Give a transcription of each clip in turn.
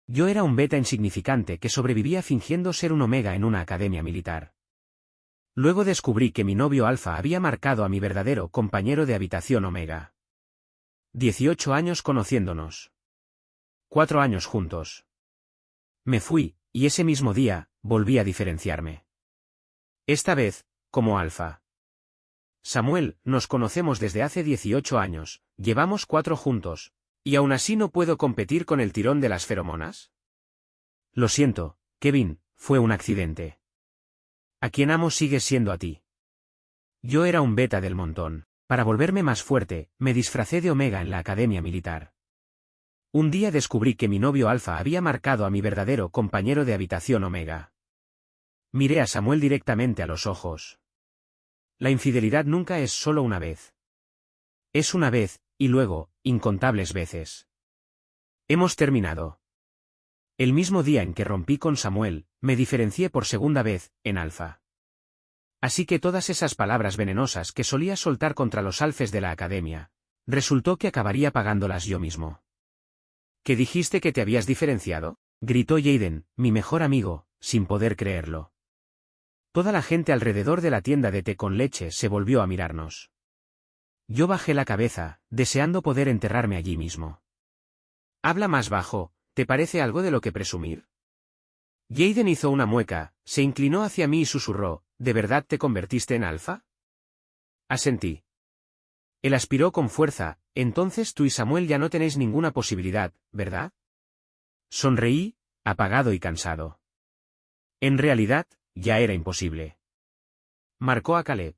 Yo era un beta insignificante que sobrevivía fingiendo ser un omega en una academia militar. Luego descubrí que mi novio alfa había marcado a mi verdadero compañero de habitación omega. 18 años conociéndonos. 4 años juntos. Me fui, y ese mismo día, volví a diferenciarme. Esta vez, como alfa. Samuel, nos conocemos desde hace 18 años, llevamos 4 juntos, ¿y aún así no puedo competir con el tirón de las feromonas? Lo siento, Kevin, fue un accidente. A quien amo sigue siendo a ti. Yo era un beta del montón. Para volverme más fuerte, me disfracé de omega en la academia militar. Un día descubrí que mi novio alfa había marcado a mi verdadero compañero de habitación omega. Miré a Samuel directamente a los ojos. La infidelidad nunca es solo una vez. Es una vez, y luego, incontables veces. Hemos terminado. El mismo día en que rompí con Samuel, me diferencié por segunda vez, en alfa. Así que todas esas palabras venenosas que solía soltar contra los alfes de la academia, resultó que acabaría pagándolas yo mismo. ¿Qué dijiste que te habías diferenciado? Gritó Jaden, mi mejor amigo, sin poder creerlo. Toda la gente alrededor de la tienda de té con leche se volvió a mirarnos. Yo bajé la cabeza, deseando poder enterrarme allí mismo. Habla más bajo, ¿te parece algo de lo que presumir? Jaden hizo una mueca, se inclinó hacia mí y susurró, ¿de verdad te convertiste en alfa? Asentí. Él aspiró con fuerza, entonces tú y Samuel ya no tenéis ninguna posibilidad, ¿verdad? Sonreí, apagado y cansado. En realidad, ya era imposible. Marcó a Caleb.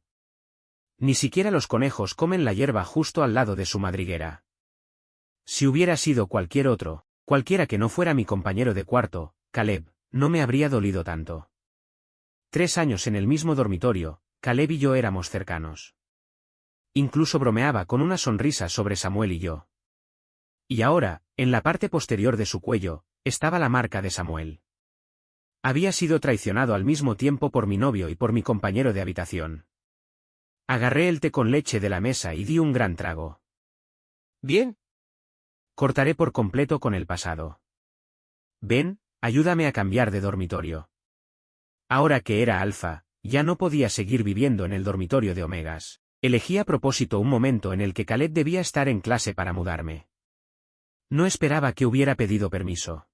Ni siquiera los conejos comen la hierba justo al lado de su madriguera. Si hubiera sido cualquier otro, cualquiera que no fuera mi compañero de cuarto, Caleb, no me habría dolido tanto. 3 años en el mismo dormitorio, Caleb y yo éramos cercanos. Incluso bromeaba con una sonrisa sobre Samuel y yo. Y ahora, en la parte posterior de su cuello, estaba la marca de Samuel. Había sido traicionado al mismo tiempo por mi novio y por mi compañero de habitación. Agarré el té con leche de la mesa y di un gran trago. Bien. Cortaré por completo con el pasado. Ven, ayúdame a cambiar de dormitorio. Ahora que era alfa, ya no podía seguir viviendo en el dormitorio de omegas. Elegí a propósito un momento en el que Caleb debía estar en clase para mudarme. No esperaba que hubiera pedido permiso.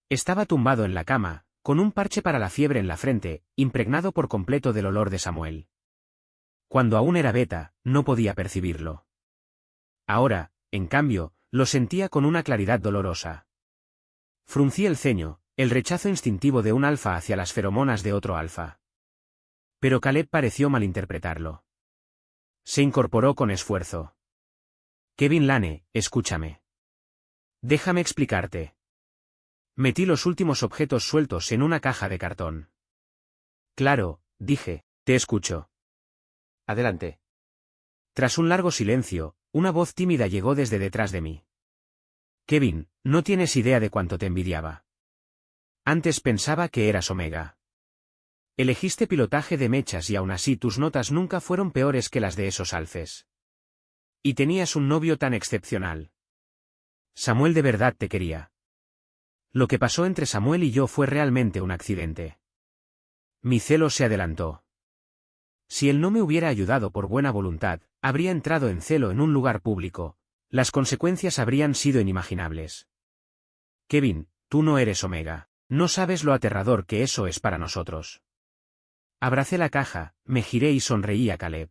Estaba tumbado en la cama, con un parche para la fiebre en la frente, impregnado por completo del olor de Samuel. Cuando aún era beta, no podía percibirlo. Ahora, en cambio, lo sentía con una claridad dolorosa. Fruncí el ceño, el rechazo instintivo de un alfa hacia las feromonas de otro alfa. Pero Caleb pareció malinterpretarlo. Se incorporó con esfuerzo. Kevin Lane, escúchame. Déjame explicarte. Metí los últimos objetos sueltos en una caja de cartón. Claro, dije, te escucho. Adelante. Tras un largo silencio, una voz tímida llegó desde detrás de mí. Kevin, no tienes idea de cuánto te envidiaba. Antes pensaba que eras omega. Elegiste pilotaje de mechas y aún así tus notas nunca fueron peores que las de esos alfes. Y tenías un novio tan excepcional. Samuel de verdad te quería. Lo que pasó entre Samuel y yo fue realmente un accidente. Mi celo se adelantó. Si él no me hubiera ayudado por buena voluntad, habría entrado en celo en un lugar público. Las consecuencias habrían sido inimaginables. Kevin, tú no eres omega. No sabes lo aterrador que eso es para nosotros. Abracé la caja, me giré y sonreí a Caleb.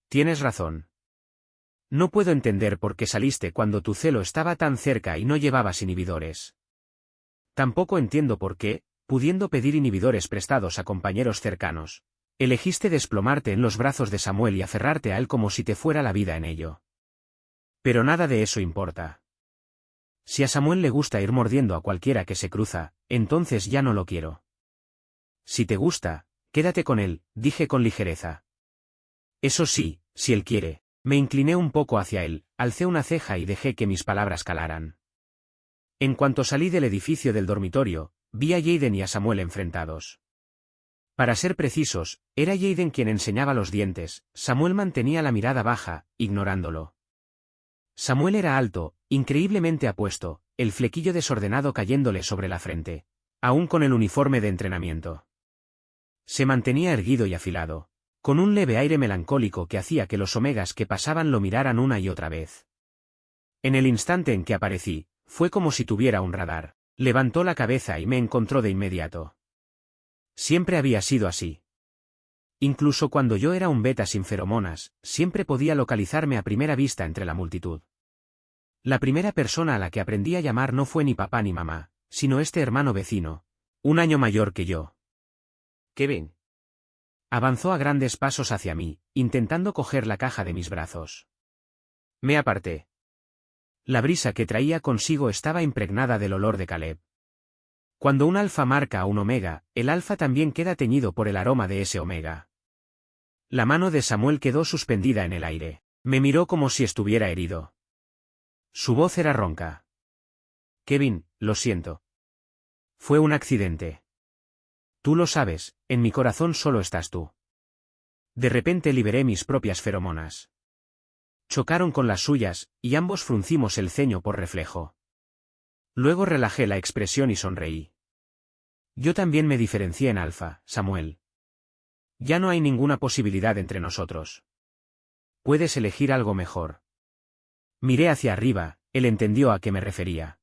Tienes razón. No puedo entender por qué saliste cuando tu celo estaba tan cerca y no llevabas inhibidores. Tampoco entiendo por qué, pudiendo pedir inhibidores prestados a compañeros cercanos, elegiste desplomarte en los brazos de Samuel y aferrarte a él como si te fuera la vida en ello. Pero nada de eso importa. Si a Samuel le gusta ir mordiendo a cualquiera que se cruza, entonces ya no lo quiero. Si te gusta, quédate con él, dije con ligereza. Eso sí, si él quiere. Me incliné un poco hacia él, alcé una ceja y dejé que mis palabras calaran. En cuanto salí del edificio del dormitorio, vi a Jaden y a Samuel enfrentados. Para ser precisos, era Jaden quien enseñaba los dientes, Samuel mantenía la mirada baja, ignorándolo. Samuel era alto, increíblemente apuesto, el flequillo desordenado cayéndole sobre la frente, aún con el uniforme de entrenamiento. Se mantenía erguido y afilado, con un leve aire melancólico que hacía que los omegas que pasaban lo miraran una y otra vez. En el instante en que aparecí, fue como si tuviera un radar. Levantó la cabeza y me encontró de inmediato. Siempre había sido así. Incluso cuando yo era un beta sin feromonas, siempre podía localizarme a primera vista entre la multitud. La primera persona a la que aprendí a llamar no fue ni papá ni mamá, sino este hermano vecino, un año mayor que yo. Kevin. Avanzó a grandes pasos hacia mí, intentando coger la caja de mis brazos. Me aparté. La brisa que traía consigo estaba impregnada del olor de Caleb. Cuando un alfa marca a un omega, el alfa también queda teñido por el aroma de ese omega. La mano de Samuel quedó suspendida en el aire. Me miró como si estuviera herido. Su voz era ronca. Kevin, lo siento. Fue un accidente. Tú lo sabes, en mi corazón solo estás tú. De repente liberé mis propias feromonas. Chocaron con las suyas, y ambos fruncimos el ceño por reflejo. Luego relajé la expresión y sonreí. Yo también me diferencié en alfa, Samuel. Ya no hay ninguna posibilidad entre nosotros. Puedes elegir algo mejor. Miré hacia arriba, él entendió a qué me refería.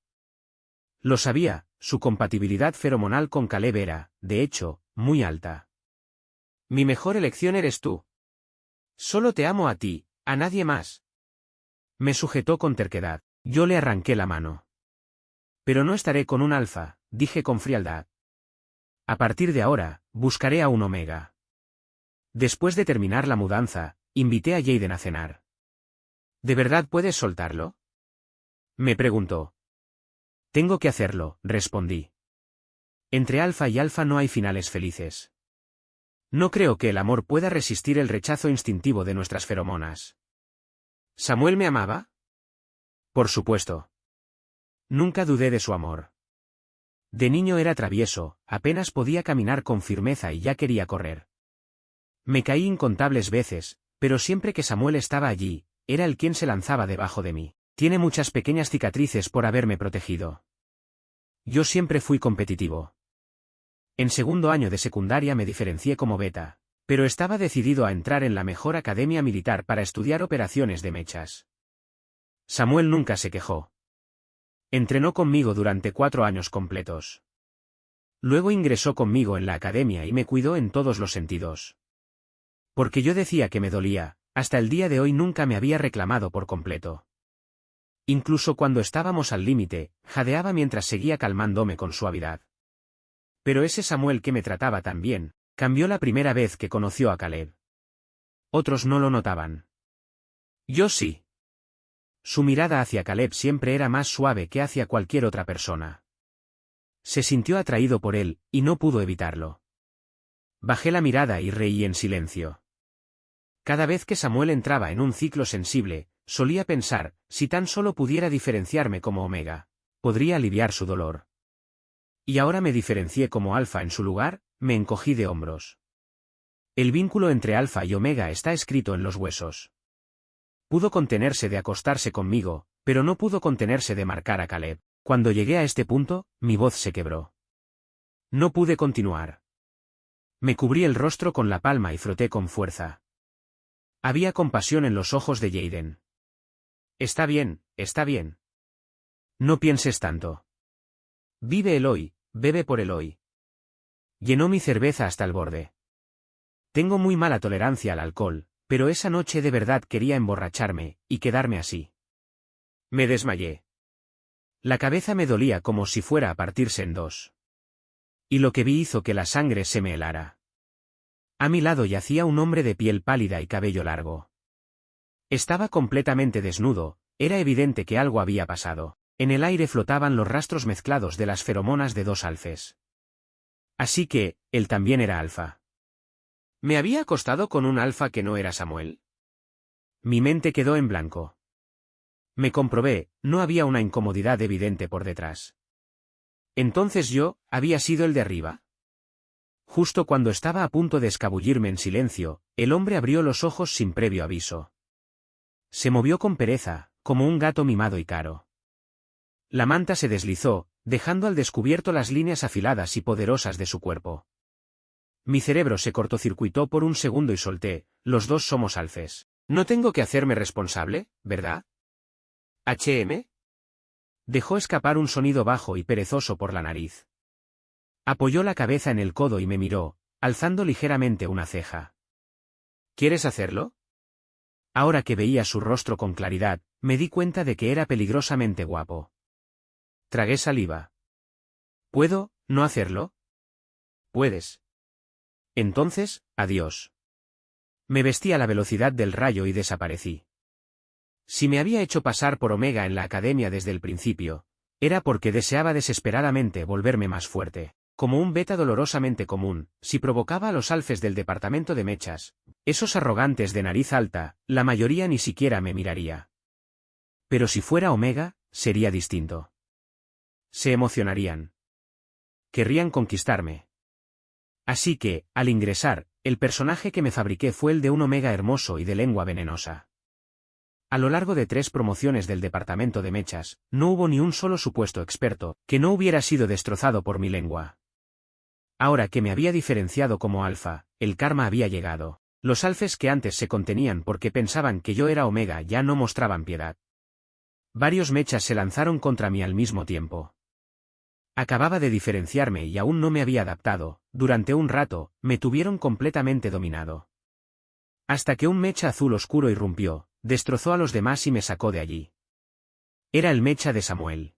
Lo sabía, su compatibilidad feromonal con Caleb era, de hecho, muy alta. Mi mejor elección eres tú. Solo te amo a ti, a nadie más. Me sujetó con terquedad. Yo le arranqué la mano. Pero no estaré con un alfa, dije con frialdad. A partir de ahora, buscaré a un omega. Después de terminar la mudanza, invité a Jaden a cenar. ¿De verdad puedes soltarlo? Me preguntó. Tengo que hacerlo, respondí. Entre alfa y alfa no hay finales felices. No creo que el amor pueda resistir el rechazo instintivo de nuestras feromonas. ¿Samuel me amaba? Por supuesto. Nunca dudé de su amor. De niño era travieso, apenas podía caminar con firmeza y ya quería correr. Me caí incontables veces, pero siempre que Samuel estaba allí, era él quien se lanzaba debajo de mí. Tiene muchas pequeñas cicatrices por haberme protegido. Yo siempre fui competitivo. En segundo año de secundaria me diferencié como beta, pero estaba decidido a entrar en la mejor academia militar para estudiar operaciones de mechas. Samuel nunca se quejó. Entrenó conmigo durante 4 años completos. Luego ingresó conmigo en la academia y me cuidó en todos los sentidos. Porque yo decía que me dolía, hasta el día de hoy nunca me había reclamado por completo. Incluso cuando estábamos al límite, jadeaba mientras seguía calmándome con suavidad. Pero ese Samuel que me trataba tan bien, cambió la primera vez que conoció a Caleb. Otros no lo notaban. Yo sí. Su mirada hacia Caleb siempre era más suave que hacia cualquier otra persona. Se sintió atraído por él, y no pudo evitarlo. Bajé la mirada y reí en silencio. Cada vez que Samuel entraba en un ciclo sensible, solía pensar, si tan solo pudiera diferenciarme como omega, podría aliviar su dolor. Y ahora me diferencié como alfa en su lugar, me encogí de hombros. El vínculo entre alfa y omega está escrito en los huesos. Pudo contenerse de acostarse conmigo, pero no pudo contenerse de marcar a Caleb. Cuando llegué a este punto, mi voz se quebró. No pude continuar. Me cubrí el rostro con la palma y froté con fuerza. Había compasión en los ojos de Jaden. Está bien, está bien. No pienses tanto. Vive el hoy, bebe por el hoy. Llenó mi cerveza hasta el borde. Tengo muy mala tolerancia al alcohol, pero esa noche de verdad quería emborracharme, y quedarme así. Me desmayé. La cabeza me dolía como si fuera a partirse en dos. Y lo que vi hizo que la sangre se me helara. A mi lado yacía un hombre de piel pálida y cabello largo. Estaba completamente desnudo, era evidente que algo había pasado. En el aire flotaban los rastros mezclados de las feromonas de 2 alfes. Así que, él también era alfa. ¿Me había acostado con un alfa que no era Samuel? Mi mente quedó en blanco. Me comprobé, no había una incomodidad evidente por detrás. Entonces yo, ¿había sido el de arriba? Justo cuando estaba a punto de escabullirme en silencio, el hombre abrió los ojos sin previo aviso. Se movió con pereza, como un gato mimado y caro. La manta se deslizó, dejando al descubierto las líneas afiladas y poderosas de su cuerpo. Mi cerebro se cortocircuitó por un segundo y solté, los dos somos alfes. No tengo que hacerme responsable, ¿verdad? ¿HM? Dejó escapar un sonido bajo y perezoso por la nariz. Apoyó la cabeza en el codo y me miró, alzando ligeramente una ceja. ¿Quieres hacerlo? Ahora que veía su rostro con claridad, me di cuenta de que era peligrosamente guapo. Tragué saliva. ¿Puedo no hacerlo? Puedes. Entonces, adiós. Me vestí a la velocidad del rayo y desaparecí. Si me había hecho pasar por Omega en la academia desde el principio, era porque deseaba desesperadamente volverme más fuerte. Como un beta dolorosamente común, si provocaba a los alfes del departamento de mechas, esos arrogantes de nariz alta, la mayoría ni siquiera me miraría. Pero si fuera Omega, sería distinto. Se emocionarían. Querrían conquistarme. Así que, al ingresar, el personaje que me fabriqué fue el de un Omega hermoso y de lengua venenosa. A lo largo de 3 promociones del departamento de mechas, no hubo ni un solo supuesto experto que no hubiera sido destrozado por mi lengua. Ahora que me había diferenciado como alfa, el karma había llegado. Los alfes que antes se contenían porque pensaban que yo era Omega ya no mostraban piedad. Varios mechas se lanzaron contra mí al mismo tiempo. Acababa de diferenciarme y aún no me había adaptado, durante un rato, me tuvieron completamente dominado. Hasta que un mecha azul oscuro irrumpió, destrozó a los demás y me sacó de allí. Era el mecha de Samuel.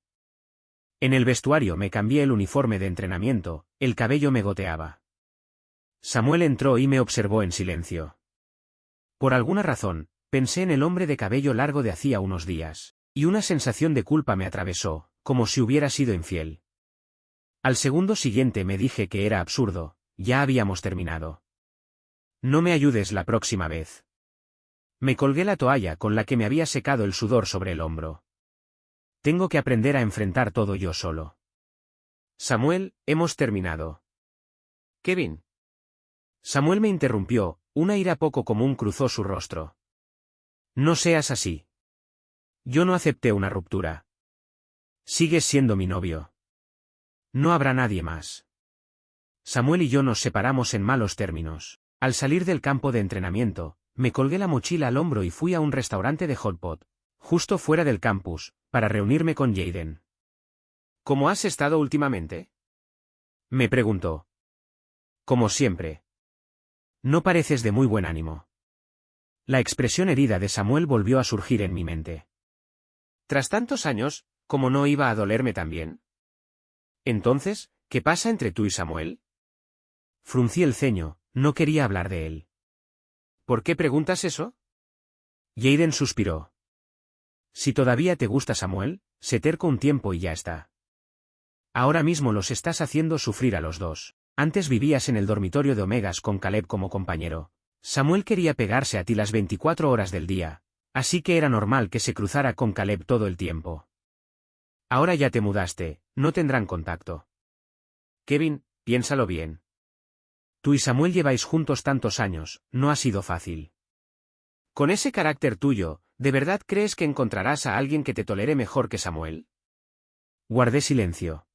En el vestuario me cambié el uniforme de entrenamiento, el cabello me goteaba. Samuel entró y me observó en silencio. Por alguna razón, pensé en el hombre de cabello largo de hacía unos días, y una sensación de culpa me atravesó, como si hubiera sido infiel. Al segundo siguiente me dije que era absurdo, ya habíamos terminado. No me ayudes la próxima vez. Me colgué la toalla con la que me había secado el sudor sobre el hombro. Tengo que aprender a enfrentar todo yo solo. Samuel, hemos terminado. Kevin. Samuel me interrumpió, una ira poco común cruzó su rostro. No seas así. Yo no acepté una ruptura. Sigues siendo mi novio. No habrá nadie más. Samuel y yo nos separamos en malos términos. Al salir del campo de entrenamiento, me colgué la mochila al hombro y fui a un restaurante de hot pot, justo fuera del campus, para reunirme con Jaden. ¿Cómo has estado últimamente? Me preguntó. Como siempre. No pareces de muy buen ánimo. La expresión herida de Samuel volvió a surgir en mi mente. Tras tantos años, ¿cómo no iba a dolerme también? Entonces, ¿qué pasa entre tú y Samuel? Fruncí el ceño, no quería hablar de él. ¿Por qué preguntas eso? Jaden suspiró. Si todavía te gusta Samuel, sé terco un tiempo y ya está. Ahora mismo los estás haciendo sufrir a los dos. Antes vivías en el dormitorio de Omegas con Caleb como compañero. Samuel quería pegarse a ti las 24 horas del día, así que era normal que se cruzara con Caleb todo el tiempo. Ahora ya te mudaste, no tendrán contacto. Kevin, piénsalo bien. Tú y Samuel lleváis juntos tantos años, no ha sido fácil. Con ese carácter tuyo, ¿de verdad crees que encontrarás a alguien que te tolere mejor que Samuel? Guardé silencio.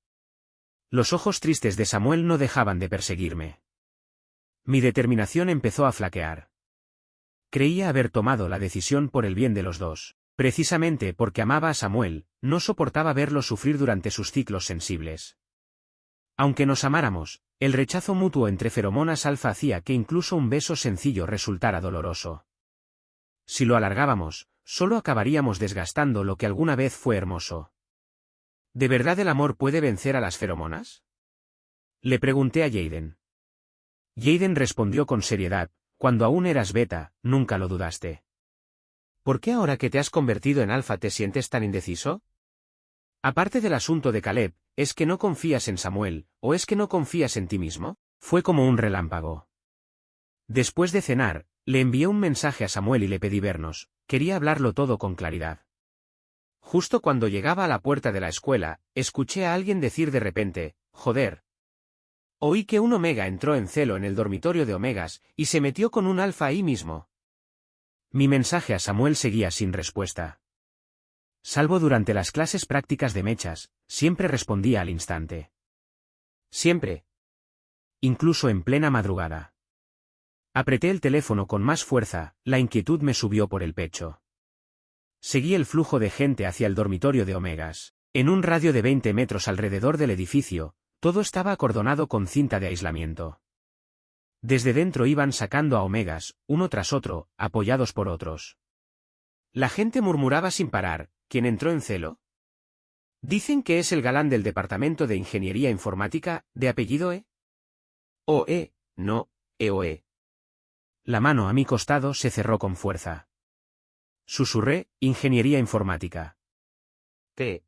Los ojos tristes de Samuel no dejaban de perseguirme. Mi determinación empezó a flaquear. Creía haber tomado la decisión por el bien de los dos. Precisamente porque amaba a Samuel, no soportaba verlo sufrir durante sus ciclos sensibles. Aunque nos amáramos, el rechazo mutuo entre feromonas alfa hacía que incluso un beso sencillo resultara doloroso. Si lo alargábamos, solo acabaríamos desgastando lo que alguna vez fue hermoso. ¿De verdad el amor puede vencer a las feromonas? Le pregunté a Jaden. Jaden respondió con seriedad, cuando aún eras beta, nunca lo dudaste. ¿Por qué ahora que te has convertido en alfa te sientes tan indeciso? Aparte del asunto de Caleb, ¿es que no confías en Samuel, o es que no confías en ti mismo? Fue como un relámpago. Después de cenar, le envié un mensaje a Samuel y le pedí vernos, quería hablarlo todo con claridad. Justo cuando llegaba a la puerta de la escuela, escuché a alguien decir de repente, «Joder». Oí que un Omega entró en celo en el dormitorio de Omegas, y se metió con un alfa ahí mismo. Mi mensaje a Samuel seguía sin respuesta. Salvo durante las clases prácticas de mechas, siempre respondía al instante. Siempre. Incluso en plena madrugada. Apreté el teléfono con más fuerza, la inquietud me subió por el pecho. Seguí el flujo de gente hacia el dormitorio de Omegas. En un radio de 20 metros alrededor del edificio, todo estaba acordonado con cinta de aislamiento. Desde dentro iban sacando a Omegas, uno tras otro, apoyados por otros. La gente murmuraba sin parar. ¿Quién entró en celo? Dicen que es el galán del departamento de Ingeniería Informática, de apellido E. O E, no, EOE. La mano a mi costado se cerró con fuerza. Susurré, Ingeniería Informática. ¿Qué?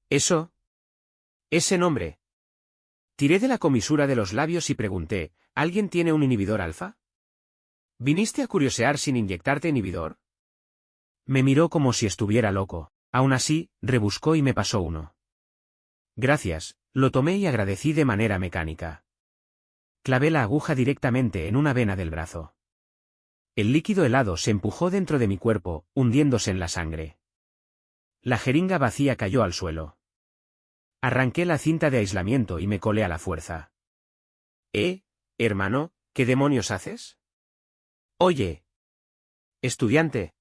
¿Eso? Ese nombre. Tiré de la comisura de los labios y pregunté, ¿alguien tiene un inhibidor alfa? ¿Viniste a curiosear sin inyectarte inhibidor? Me miró como si estuviera loco. Aún así, rebuscó y me pasó uno. Gracias, lo tomé y agradecí de manera mecánica. Clavé la aguja directamente en una vena del brazo. El líquido helado se empujó dentro de mi cuerpo, hundiéndose en la sangre. La jeringa vacía cayó al suelo. Arranqué la cinta de aislamiento y me colé a la fuerza. Hermano, ¿qué demonios haces? Oye. Estudiante.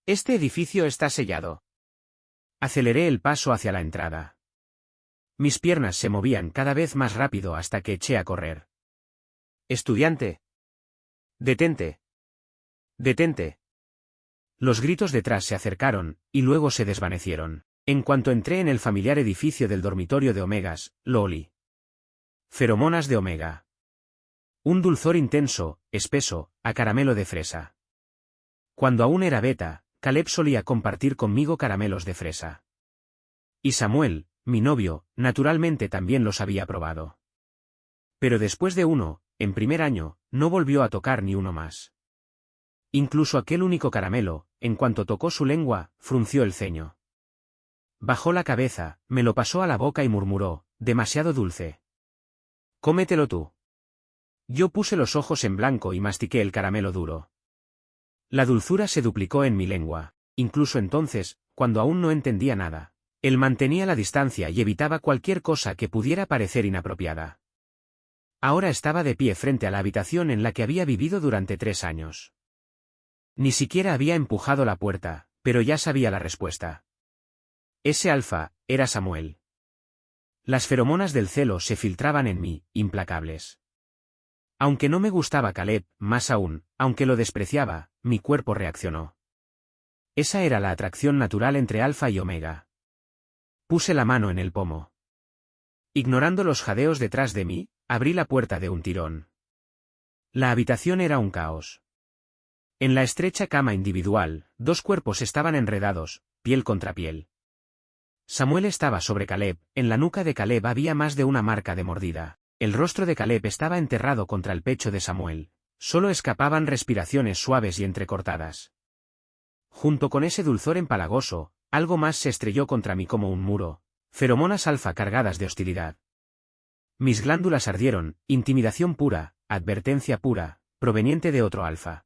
Este edificio está sellado. Aceleré el paso hacia la entrada. Mis piernas se movían cada vez más rápido hasta que eché a correr. Estudiante. Detente. Detente. Los gritos detrás se acercaron, y luego se desvanecieron. En cuanto entré en el familiar edificio del dormitorio de Omegas, lo olí. Feromonas de Omega. Un dulzor intenso, espeso, a caramelo de fresa. Cuando aún era beta, Caleb solía compartir conmigo caramelos de fresa. Y Samuel, mi novio, naturalmente también los había probado. Pero después de uno, en primer año, no volvió a tocar ni uno más. Incluso aquel único caramelo, en cuanto tocó su lengua, frunció el ceño. Bajó la cabeza, me lo pasó a la boca y murmuró, demasiado dulce. Cómetelo tú. Yo puse los ojos en blanco y mastiqué el caramelo duro. La dulzura se duplicó en mi lengua, incluso entonces, cuando aún no entendía nada. Él mantenía la distancia y evitaba cualquier cosa que pudiera parecer inapropiada. Ahora estaba de pie frente a la habitación en la que había vivido durante 3 años. Ni siquiera había empujado la puerta, pero ya sabía la respuesta. Ese alfa, era Samuel. Las feromonas del celo se filtraban en mí, implacables. Aunque no me gustaba Caleb, más aún, aunque lo despreciaba, mi cuerpo reaccionó. Esa era la atracción natural entre Alfa y Omega. Puse la mano en el pomo. Ignorando los jadeos detrás de mí, abrí la puerta de un tirón. La habitación era un caos. En la estrecha cama individual, 2 cuerpos estaban enredados, piel contra piel. Samuel estaba sobre Caleb, en la nuca de Caleb había más de una marca de mordida. El rostro de Caleb estaba enterrado contra el pecho de Samuel. Solo escapaban respiraciones suaves y entrecortadas. Junto con ese dulzor empalagoso, algo más se estrelló contra mí como un muro. Feromonas alfa cargadas de hostilidad. Mis glándulas ardieron, intimidación pura, advertencia pura, proveniente de otro alfa.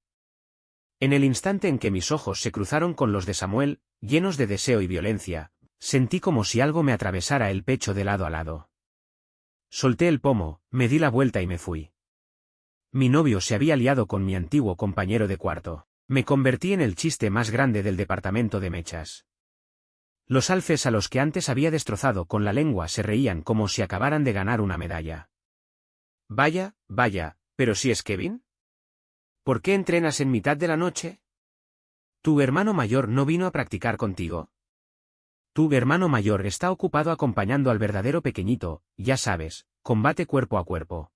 En el instante en que mis ojos se cruzaron con los de Samuel, llenos de deseo y violencia, sentí como si algo me atravesara el pecho de lado a lado. Solté el pomo, me di la vuelta y me fui. Mi novio se había liado con mi antiguo compañero de cuarto. Me convertí en el chiste más grande del departamento de mechas. Los alfes a los que antes había destrozado con la lengua se reían como si acabaran de ganar una medalla. Vaya, pero si es Kevin. ¿Por qué entrenas en mitad de la noche? ¿Tu hermano mayor no vino a practicar contigo? Tu hermano mayor está ocupado acompañando al verdadero pequeñito, ya sabes, combate cuerpo a cuerpo.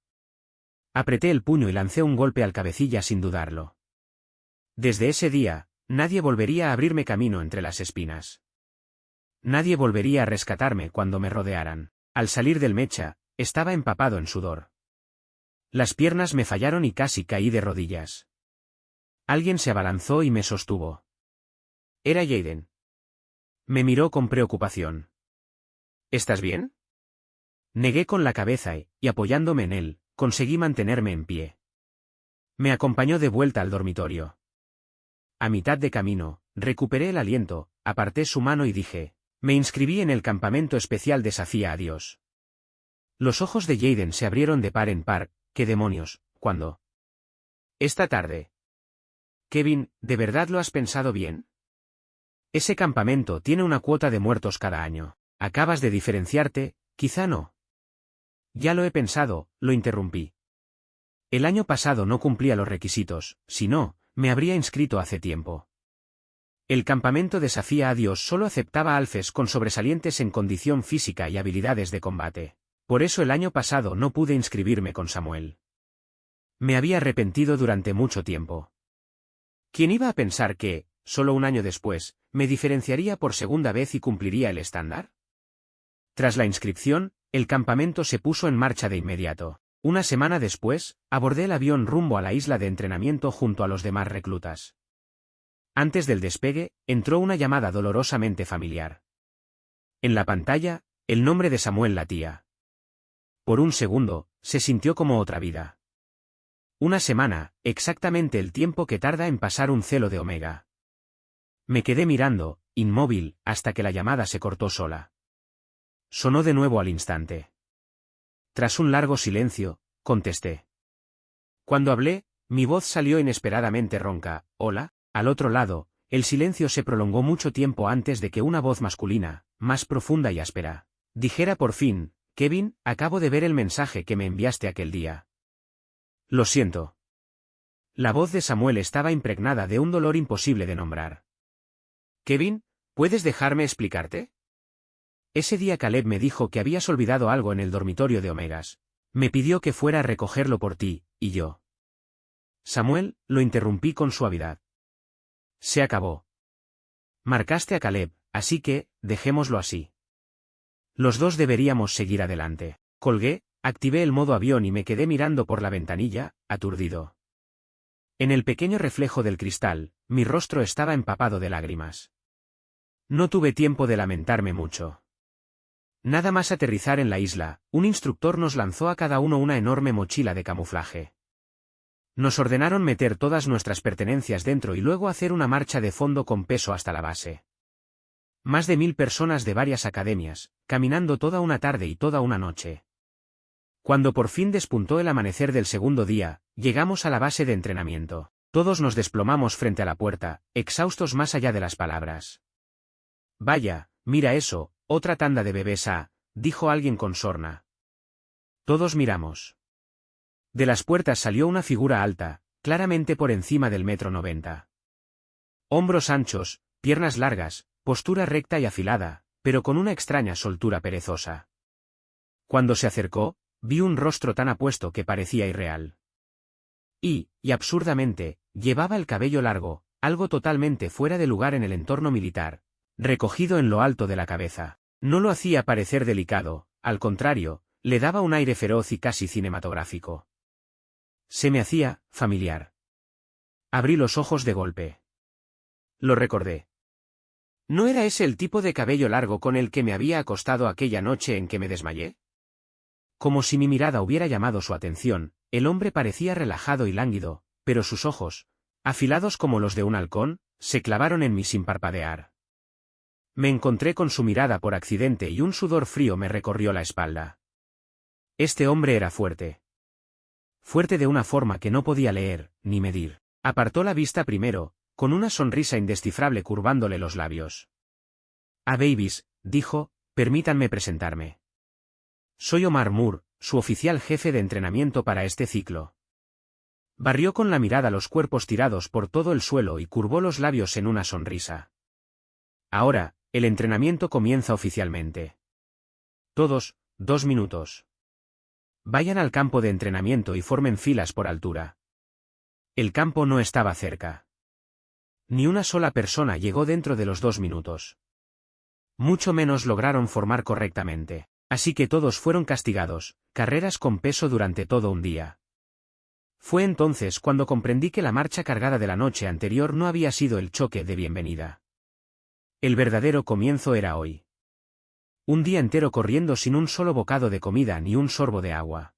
Apreté el puño y lancé un golpe al cabecilla sin dudarlo. Desde ese día, nadie volvería a abrirme camino entre las espinas. Nadie volvería a rescatarme cuando me rodearan. Al salir del mecha, estaba empapado en sudor. Las piernas me fallaron y casi caí de rodillas. Alguien se abalanzó y me sostuvo. Era Jaden. Me miró con preocupación. ¿Estás bien? Negué con la cabeza y apoyándome en él, conseguí mantenerme en pie. Me acompañó de vuelta al dormitorio. A mitad de camino, recuperé el aliento, aparté su mano y dije, me inscribí en el campamento especial Desafía a Dios. Los ojos de Jaden se abrieron de par en par. ¿Qué demonios? ¿Cuándo? Esta tarde. Kevin, ¿de verdad lo has pensado bien? Ese campamento tiene una cuota de muertos cada año. Acabas de diferenciarte, quizá no. Ya lo he pensado, lo interrumpí. El año pasado no cumplía los requisitos, si no, me habría inscrito hace tiempo. El campamento Desafía a Dios solo aceptaba alfes con sobresalientes en condición física y habilidades de combate. Por eso el año pasado no pude inscribirme con Samuel. Me había arrepentido durante mucho tiempo. ¿Quién iba a pensar que, solo un año después, me diferenciaría por segunda vez y cumpliría el estándar? Tras la inscripción, el campamento se puso en marcha de inmediato. Una semana después, abordé el avión rumbo a la isla de entrenamiento junto a los demás reclutas. Antes del despegue, entró una llamada dolorosamente familiar. En la pantalla, el nombre de Samuel latía. Por un segundo, se sintió como otra vida. Una semana, exactamente el tiempo que tarda en pasar un celo de Omega. Me quedé mirando, inmóvil, hasta que la llamada se cortó sola. Sonó de nuevo al instante. Tras un largo silencio, contesté. Cuando hablé, mi voz salió inesperadamente ronca. «Hola». Al otro lado, el silencio se prolongó mucho tiempo antes de que una voz masculina, más profunda y áspera, dijera por fin, «Kevin, acabo de ver el mensaje que me enviaste aquel día». Lo siento. La voz de Samuel estaba impregnada de un dolor imposible de nombrar. «Kevin, ¿puedes dejarme explicarte?» Ese día Caleb me dijo que habías olvidado algo en el dormitorio de Omegas. Me pidió que fuera a recogerlo por ti, y yo. Samuel, lo interrumpí con suavidad. Se acabó. Marcaste a Caleb, así que, dejémoslo así. Los dos deberíamos seguir adelante. Colgué, activé el modo avión y me quedé mirando por la ventanilla, aturdido. En el pequeño reflejo del cristal, mi rostro estaba empapado de lágrimas. No tuve tiempo de lamentarme mucho. Nada más aterrizar en la isla, un instructor nos lanzó a cada uno una enorme mochila de camuflaje. Nos ordenaron meter todas nuestras pertenencias dentro y luego hacer una marcha de fondo con peso hasta la base. Más de 1000 personas de varias academias, caminando toda una tarde y toda una noche. Cuando por fin despuntó el amanecer del segundo día, llegamos a la base de entrenamiento. Todos nos desplomamos frente a la puerta, exhaustos más allá de las palabras. «Vaya, mira eso, otra tanda de bebés dijo alguien con sorna. Todos miramos. De las puertas salió una figura alta, claramente por encima del 1,90 m. Hombros anchos, piernas largas, postura recta y afilada, pero con una extraña soltura perezosa. Cuando se acercó, vi un rostro tan apuesto que parecía irreal. Y absurdamente, llevaba el cabello largo, algo totalmente fuera de lugar en el entorno militar, recogido en lo alto de la cabeza. No lo hacía parecer delicado, al contrario, le daba un aire feroz y casi cinematográfico. Se me hacía familiar. Abrí los ojos de golpe. Lo recordé. ¿No era ese el tipo de cabello largo con el que me había acostado aquella noche en que me desmayé? Como si mi mirada hubiera llamado su atención, el hombre parecía relajado y lánguido, pero sus ojos, afilados como los de un halcón, se clavaron en mí sin parpadear. Me encontré con su mirada por accidente y un sudor frío me recorrió la espalda. Este hombre era fuerte. Fuerte de una forma que no podía leer, ni medir. Apartó la vista primero, con una sonrisa indescifrable curvándole los labios. «Babies», dijo, «permítanme presentarme. Soy Omar Moore, su oficial jefe de entrenamiento para este ciclo». Barrió con la mirada los cuerpos tirados por todo el suelo y curvó los labios en una sonrisa. «Ahora, el entrenamiento comienza oficialmente. Todos, 2 minutos. Vayan al campo de entrenamiento y formen filas por altura». El campo no estaba cerca. Ni una sola persona llegó dentro de los 2 minutos. Mucho menos lograron formar correctamente. Así que todos fueron castigados, carreras con peso durante todo un día. Fue entonces cuando comprendí que la marcha cargada de la noche anterior no había sido el choque de bienvenida. El verdadero comienzo era hoy. Un día entero corriendo sin un solo bocado de comida ni un sorbo de agua.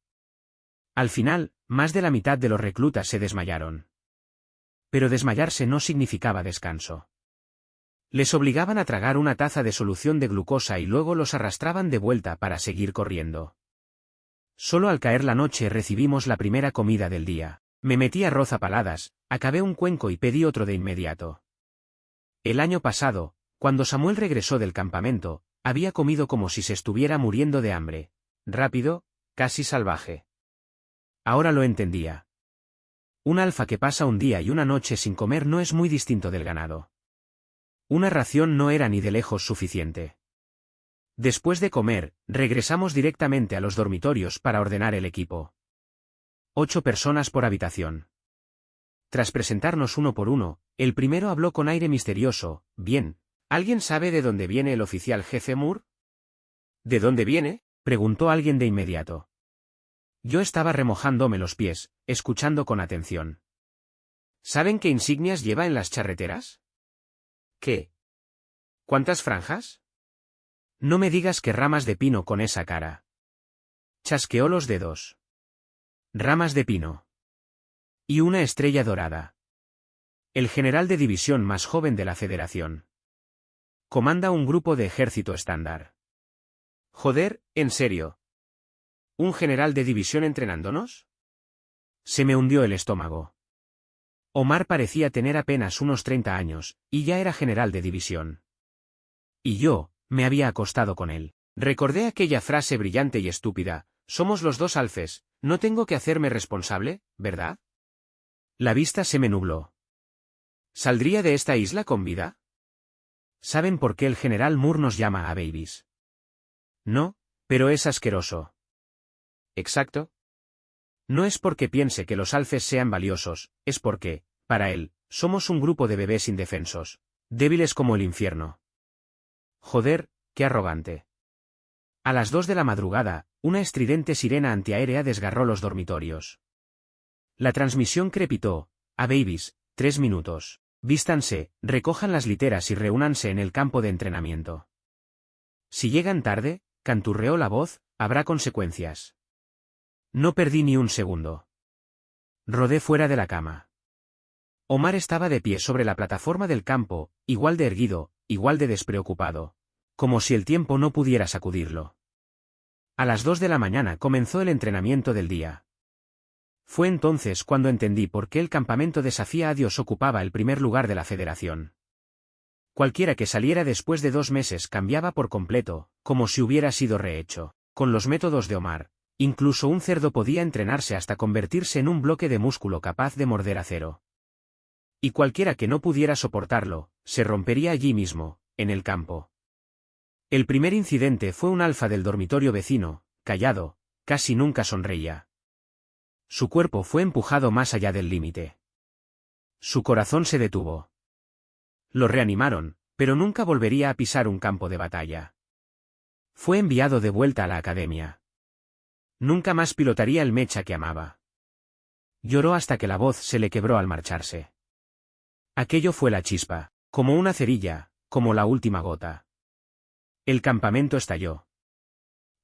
Al final, más de la mitad de los reclutas se desmayaron. Pero desmayarse no significaba descanso. Les obligaban a tragar una taza de solución de glucosa y luego los arrastraban de vuelta para seguir corriendo. Solo al caer la noche recibimos la primera comida del día. Me metí arroz a paladas, acabé un cuenco y pedí otro de inmediato. El año pasado, cuando Samuel regresó del campamento, había comido como si se estuviera muriendo de hambre. Rápido, casi salvaje. Ahora lo entendía. Un alfa que pasa un día y una noche sin comer no es muy distinto del ganado. Una ración no era ni de lejos suficiente. Después de comer, regresamos directamente a los dormitorios para ordenar el equipo. 8 personas por habitación. Tras presentarnos uno por uno, el primero habló con aire misterioso. Bien, ¿alguien sabe de dónde viene el oficial jefe Moore? ¿De dónde viene?, preguntó alguien de inmediato. Yo estaba remojándome los pies, escuchando con atención. ¿Saben qué insignias lleva en las charreteras? ¿Qué? ¿Cuántas franjas? No me digas que ramas de pino con esa cara. Chasqueó los dedos. Ramas de pino. Y una estrella dorada. El general de división más joven de la Federación. Comanda un grupo de ejército estándar. Joder, ¿en serio? ¿Un general de división entrenándonos? Se me hundió el estómago. Omar parecía tener apenas unos 30 años, y ya era general de división. Y yo, me había acostado con él. Recordé aquella frase brillante y estúpida: somos los dos alfes, no tengo que hacerme responsable, ¿verdad? La vista se me nubló. ¿Saldría de esta isla con vida? ¿Saben por qué el general Moore nos llama a babies? No, pero es asqueroso. Exacto. No es porque piense que los alfes sean valiosos, es porque, para él, somos un grupo de bebés indefensos, débiles como el infierno. Joder, qué arrogante. A las 2 de la madrugada, una estridente sirena antiaérea desgarró los dormitorios. La transmisión crepitó: a babies, 3 minutos. Vístanse, recojan las literas y reúnanse en el campo de entrenamiento. Si llegan tarde, canturreó la voz, habrá consecuencias. No perdí ni un segundo. Rodé fuera de la cama. Omar estaba de pie sobre la plataforma del campo, igual de erguido, igual de despreocupado. Como si el tiempo no pudiera sacudirlo. A las 2 de la mañana comenzó el entrenamiento del día. Fue entonces cuando entendí por qué el campamento Desafía a Dios ocupaba el primer lugar de la federación. Cualquiera que saliera después de 2 meses cambiaba por completo, como si hubiera sido rehecho. Con los métodos de Omar, incluso un cerdo podía entrenarse hasta convertirse en un bloque de músculo capaz de morder acero. Y cualquiera que no pudiera soportarlo, se rompería allí mismo, en el campo. El primer incidente fue un alfa del dormitorio vecino, callado, casi nunca sonreía. Su cuerpo fue empujado más allá del límite. Su corazón se detuvo. Lo reanimaron, pero nunca volvería a pisar un campo de batalla. Fue enviado de vuelta a la academia. Nunca más pilotaría el mecha que amaba. Lloró hasta que la voz se le quebró al marcharse. Aquello fue la chispa, como una cerilla, como la última gota. El campamento estalló.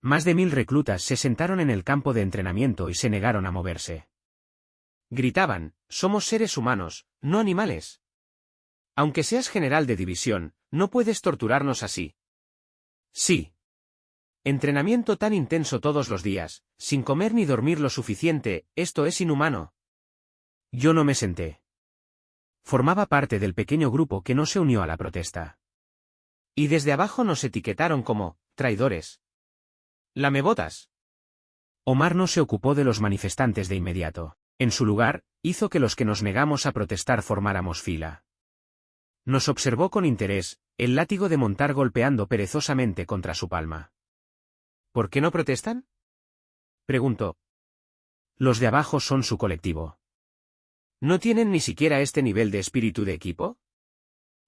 Más de 1000 reclutas se sentaron en el campo de entrenamiento y se negaron a moverse. Gritaban: somos seres humanos, no animales. Aunque seas general de división, no puedes torturarnos así. Sí. Entrenamiento tan intenso todos los días, sin comer ni dormir lo suficiente, esto es inhumano. Yo no me senté. Formaba parte del pequeño grupo que no se unió a la protesta. Y desde abajo nos etiquetaron como traidores. Lamebotas. Omar no se ocupó de los manifestantes de inmediato. En su lugar, hizo que los que nos negamos a protestar formáramos fila. Nos observó con interés, el látigo de montar golpeando perezosamente contra su palma. ¿Por qué no protestan?, preguntó. Los de abajo son su colectivo. ¿No tienen ni siquiera este nivel de espíritu de equipo?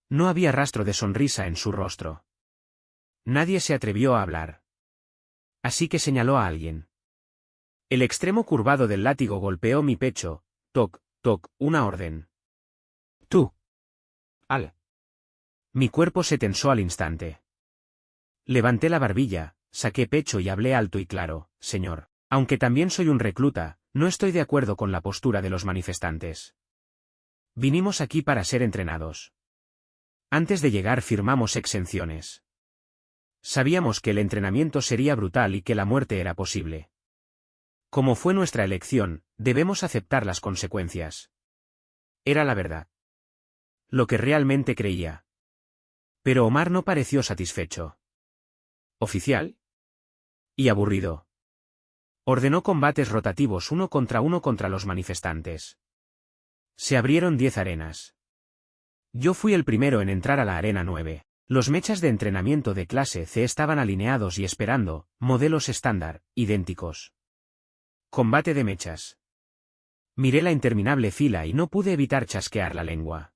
No había rastro de sonrisa en su rostro. Nadie se atrevió a hablar. Así que señaló a alguien. El extremo curvado del látigo golpeó mi pecho. Toc, toc, una orden. Tú. Al. Mi cuerpo se tensó al instante. Levanté la barbilla, saqué pecho y hablé alto y claro: señor, aunque también soy un recluta, no estoy de acuerdo con la postura de los manifestantes. Vinimos aquí para ser entrenados. Antes de llegar firmamos exenciones. Sabíamos que el entrenamiento sería brutal y que la muerte era posible. Como fue nuestra elección, debemos aceptar las consecuencias. Era la verdad. Lo que realmente creía. Pero Omar no pareció satisfecho. ¿Oficial? Y aburrido. Ordenó combates rotativos uno contra los manifestantes. Se abrieron 10 arenas. Yo fui el primero en entrar a la arena 9. Los mechas de entrenamiento de clase C estaban alineados y esperando, modelos estándar, idénticos. Combate de mechas. Miré la interminable fila y no pude evitar chasquear la lengua.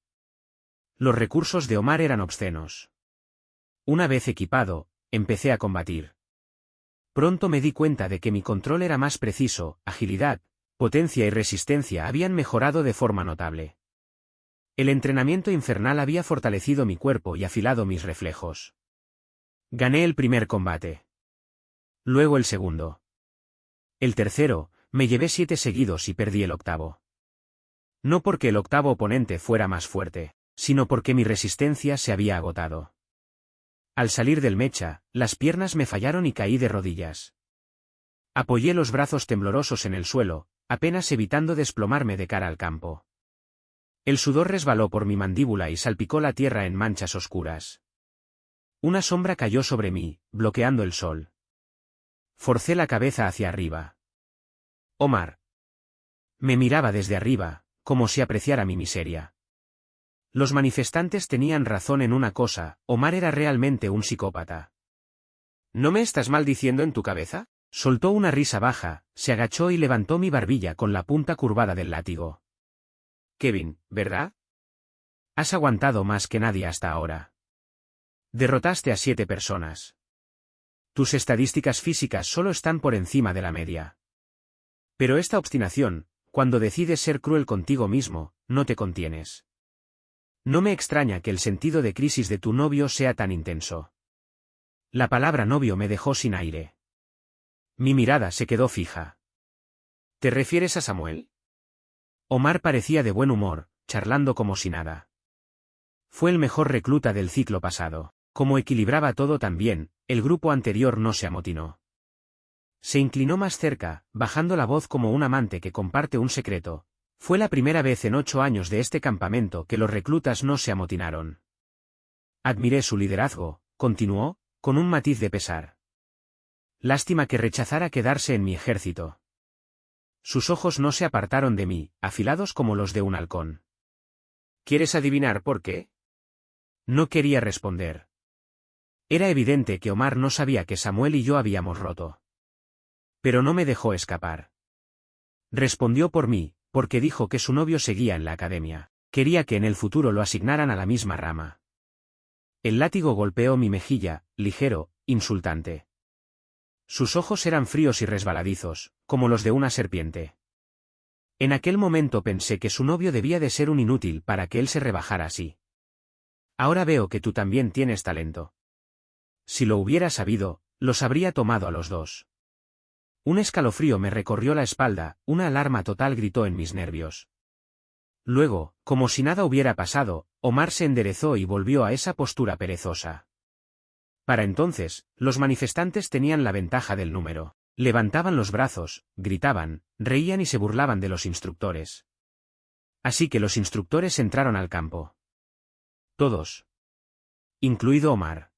Los recursos de Omar eran obscenos. Una vez equipado, empecé a combatir. Pronto me di cuenta de que mi control era más preciso, agilidad, potencia y resistencia habían mejorado de forma notable. El entrenamiento infernal había fortalecido mi cuerpo y afilado mis reflejos. Gané el primer combate. Luego el segundo. El tercero, me llevé 7 seguidos y perdí el octavo. No porque el octavo oponente fuera más fuerte, sino porque mi resistencia se había agotado. Al salir del mecha, las piernas me fallaron y caí de rodillas. Apoyé los brazos temblorosos en el suelo, apenas evitando desplomarme de cara al campo. El sudor resbaló por mi mandíbula y salpicó la tierra en manchas oscuras. Una sombra cayó sobre mí, bloqueando el sol. Forcé la cabeza hacia arriba. Omar. Me miraba desde arriba, como si apreciara mi miseria. Los manifestantes tenían razón en una cosa, Omar era realmente un psicópata. ¿No me estás maldiciendo en tu cabeza? Soltó una risa baja, se agachó y levantó mi barbilla con la punta curvada del látigo. Kevin, ¿verdad? Has aguantado más que nadie hasta ahora. Derrotaste a 7 personas. Tus estadísticas físicas solo están por encima de la media. Pero esta obstinación, cuando decides ser cruel contigo mismo, no te contienes. No me extraña que el sentido de crisis de tu novio sea tan intenso. La palabra novio me dejó sin aire. Mi mirada se quedó fija. ¿Te refieres a Samuel? Omar parecía de buen humor, charlando como si nada. Fue el mejor recluta del ciclo pasado. Como equilibraba todo tan bien, el grupo anterior no se amotinó. Se inclinó más cerca, bajando la voz como un amante que comparte un secreto. Fue la primera vez en 8 años de este campamento que los reclutas no se amotinaron. Admiré su liderazgo, continuó, con un matiz de pesar. Lástima que rechazara quedarse en mi ejército. Sus ojos no se apartaron de mí, afilados como los de un halcón. ¿Quieres adivinar por qué? No quería responder. Era evidente que Omar no sabía que Samuel y yo habíamos roto. Pero no me dejó escapar. Respondió por mí, porque dijo que su novio seguía en la academia. Quería que en el futuro lo asignaran a la misma rama. El látigo golpeó mi mejilla, ligero, insultante. Sus ojos eran fríos y resbaladizos, como los de una serpiente. En aquel momento pensé que su novio debía de ser un inútil para que él se rebajara así. Ahora veo que tú también tienes talento. Si lo hubiera sabido, los habría tomado a los dos. Un escalofrío me recorrió la espalda, una alarma total gritó en mis nervios. Luego, como si nada hubiera pasado, Omar se enderezó y volvió a esa postura perezosa. Para entonces, los manifestantes tenían la ventaja del número. Levantaban los brazos, gritaban, reían y se burlaban de los instructores. Así que los instructores entraron al campo. Todos. Incluido Omar.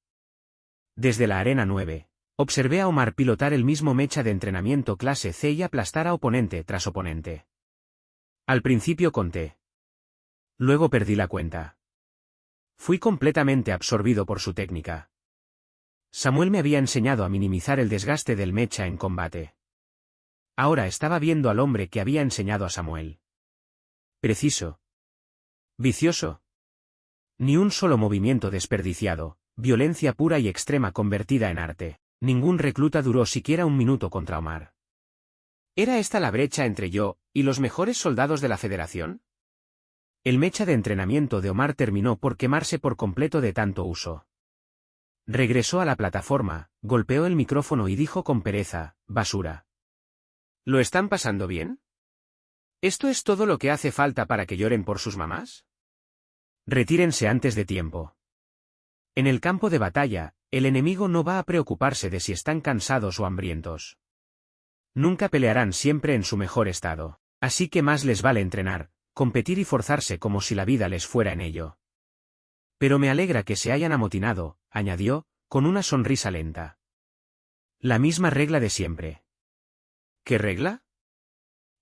Desde la arena 9, observé a Omar pilotar el mismo mecha de entrenamiento clase C y aplastar a oponente tras oponente. Al principio conté. Luego perdí la cuenta. Fui completamente absorbido por su técnica. Samuel me había enseñado a minimizar el desgaste del mecha en combate. Ahora estaba viendo al hombre que había enseñado a Samuel. Preciso. Vicioso. Ni un solo movimiento desperdiciado, violencia pura y extrema convertida en arte. Ningún recluta duró siquiera un minuto contra Omar. ¿Era esta la brecha entre yo y los mejores soldados de la Federación? El mecha de entrenamiento de Omar terminó por quemarse por completo de tanto uso. Regresó a la plataforma, golpeó el micrófono y dijo con pereza, basura. ¿Lo están pasando bien? ¿Esto es todo lo que hace falta para que lloren por sus mamás? Retírense antes de tiempo. En el campo de batalla, el enemigo no va a preocuparse de si están cansados o hambrientos. Nunca pelearán siempre en su mejor estado, así que más les vale entrenar, competir y forzarse como si la vida les fuera en ello. Pero me alegra que se hayan amotinado, añadió, con una sonrisa lenta. La misma regla de siempre. ¿Qué regla?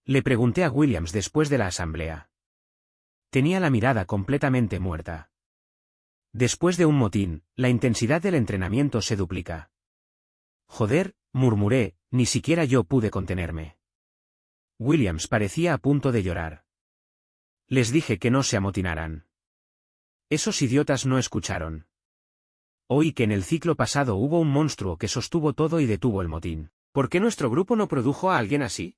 Le pregunté a Williams después de la asamblea. Tenía la mirada completamente muerta. Después de un motín, la intensidad del entrenamiento se duplica. Joder, murmuré, ni siquiera yo pude contenerme. Williams parecía a punto de llorar. Les dije que no se amotinaran. Esos idiotas no escucharon. Oí que en el ciclo pasado hubo un monstruo que sostuvo todo y detuvo el motín. ¿Por qué nuestro grupo no produjo a alguien así?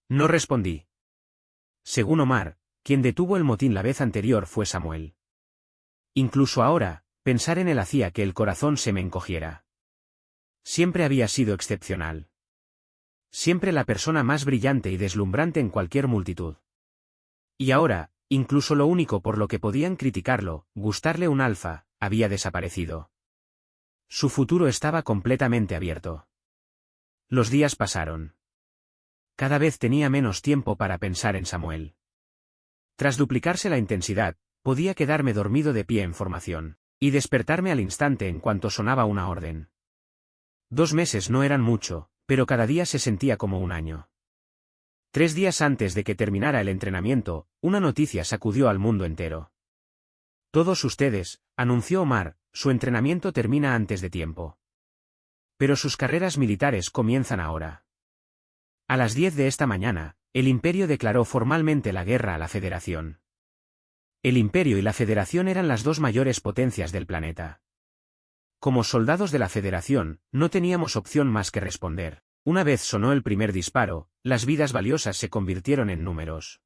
No respondí. Según Omar, quien detuvo el motín la vez anterior fue Samuel. Incluso ahora, pensar en él hacía que el corazón se me encogiera. Siempre había sido excepcional. Siempre la persona más brillante y deslumbrante en cualquier multitud. Y ahora, incluso lo único por lo que podían criticarlo, gustarle un alfa, había desaparecido. Su futuro estaba completamente abierto. Los días pasaron. Cada vez tenía menos tiempo para pensar en Samuel. Tras duplicarse la intensidad, podía quedarme dormido de pie en formación, y despertarme al instante en cuanto sonaba una orden. 2 meses no eran mucho, pero cada día se sentía como un año. 3 días antes de que terminara el entrenamiento, una noticia sacudió al mundo entero. Todos ustedes, anunció Omar, su entrenamiento termina antes de tiempo. Pero sus carreras militares comienzan ahora. A las 10 de esta mañana, el Imperio declaró formalmente la guerra a la Federación. El Imperio y la Federación eran las 2 mayores potencias del planeta. Como soldados de la Federación, no teníamos opción más que responder. Una vez sonó el primer disparo, las vidas valiosas se convirtieron en números.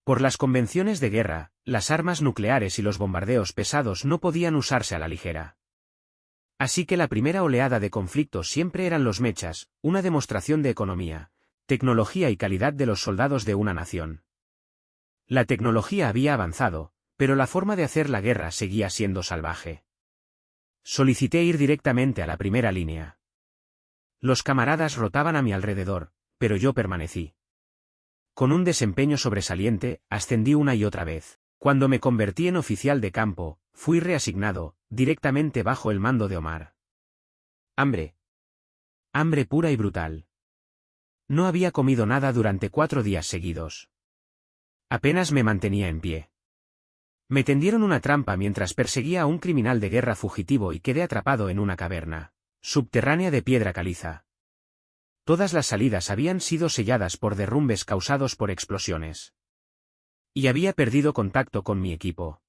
Por las convenciones de guerra, las armas nucleares y los bombardeos pesados no podían usarse a la ligera. Así que la primera oleada de conflictos siempre eran los mechas, una demostración de economía, tecnología y calidad de los soldados de una nación. La tecnología había avanzado, pero la forma de hacer la guerra seguía siendo salvaje. Solicité ir directamente a la primera línea. Los camaradas rotaban a mi alrededor, pero yo permanecí. Con un desempeño sobresaliente, ascendí una y otra vez. Cuando me convertí en oficial de campo, fui reasignado, directamente bajo el mando de Omar. Hambre. Hambre pura y brutal. No había comido nada durante 4 días seguidos. Apenas me mantenía en pie. Me tendieron una trampa mientras perseguía a un criminal de guerra fugitivo y quedé atrapado en una caverna subterránea de piedra caliza. Todas las salidas habían sido selladas por derrumbes causados por explosiones. Y había perdido contacto con mi equipo.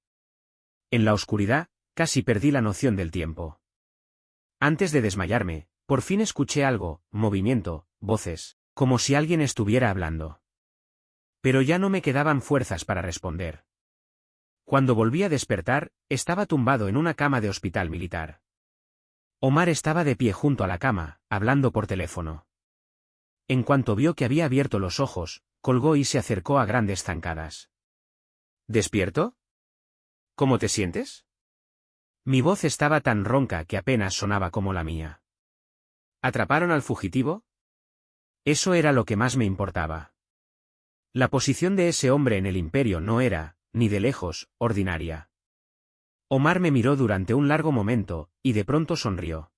En la oscuridad, casi perdí la noción del tiempo. Antes de desmayarme, por fin escuché algo, movimiento, voces, como si alguien estuviera hablando. Pero ya no me quedaban fuerzas para responder. Cuando volví a despertar, estaba tumbado en una cama de hospital militar. Omar estaba de pie junto a la cama, hablando por teléfono. En cuanto vio que había abierto los ojos, colgó y se acercó a grandes zancadas. ¿Despierto? ¿Cómo te sientes? Mi voz estaba tan ronca que apenas sonaba como la mía. ¿Atraparon al fugitivo? Eso era lo que más me importaba. La posición de ese hombre en el Imperio no era, ni de lejos, ordinaria. Omar me miró durante un largo momento, y de pronto sonrió.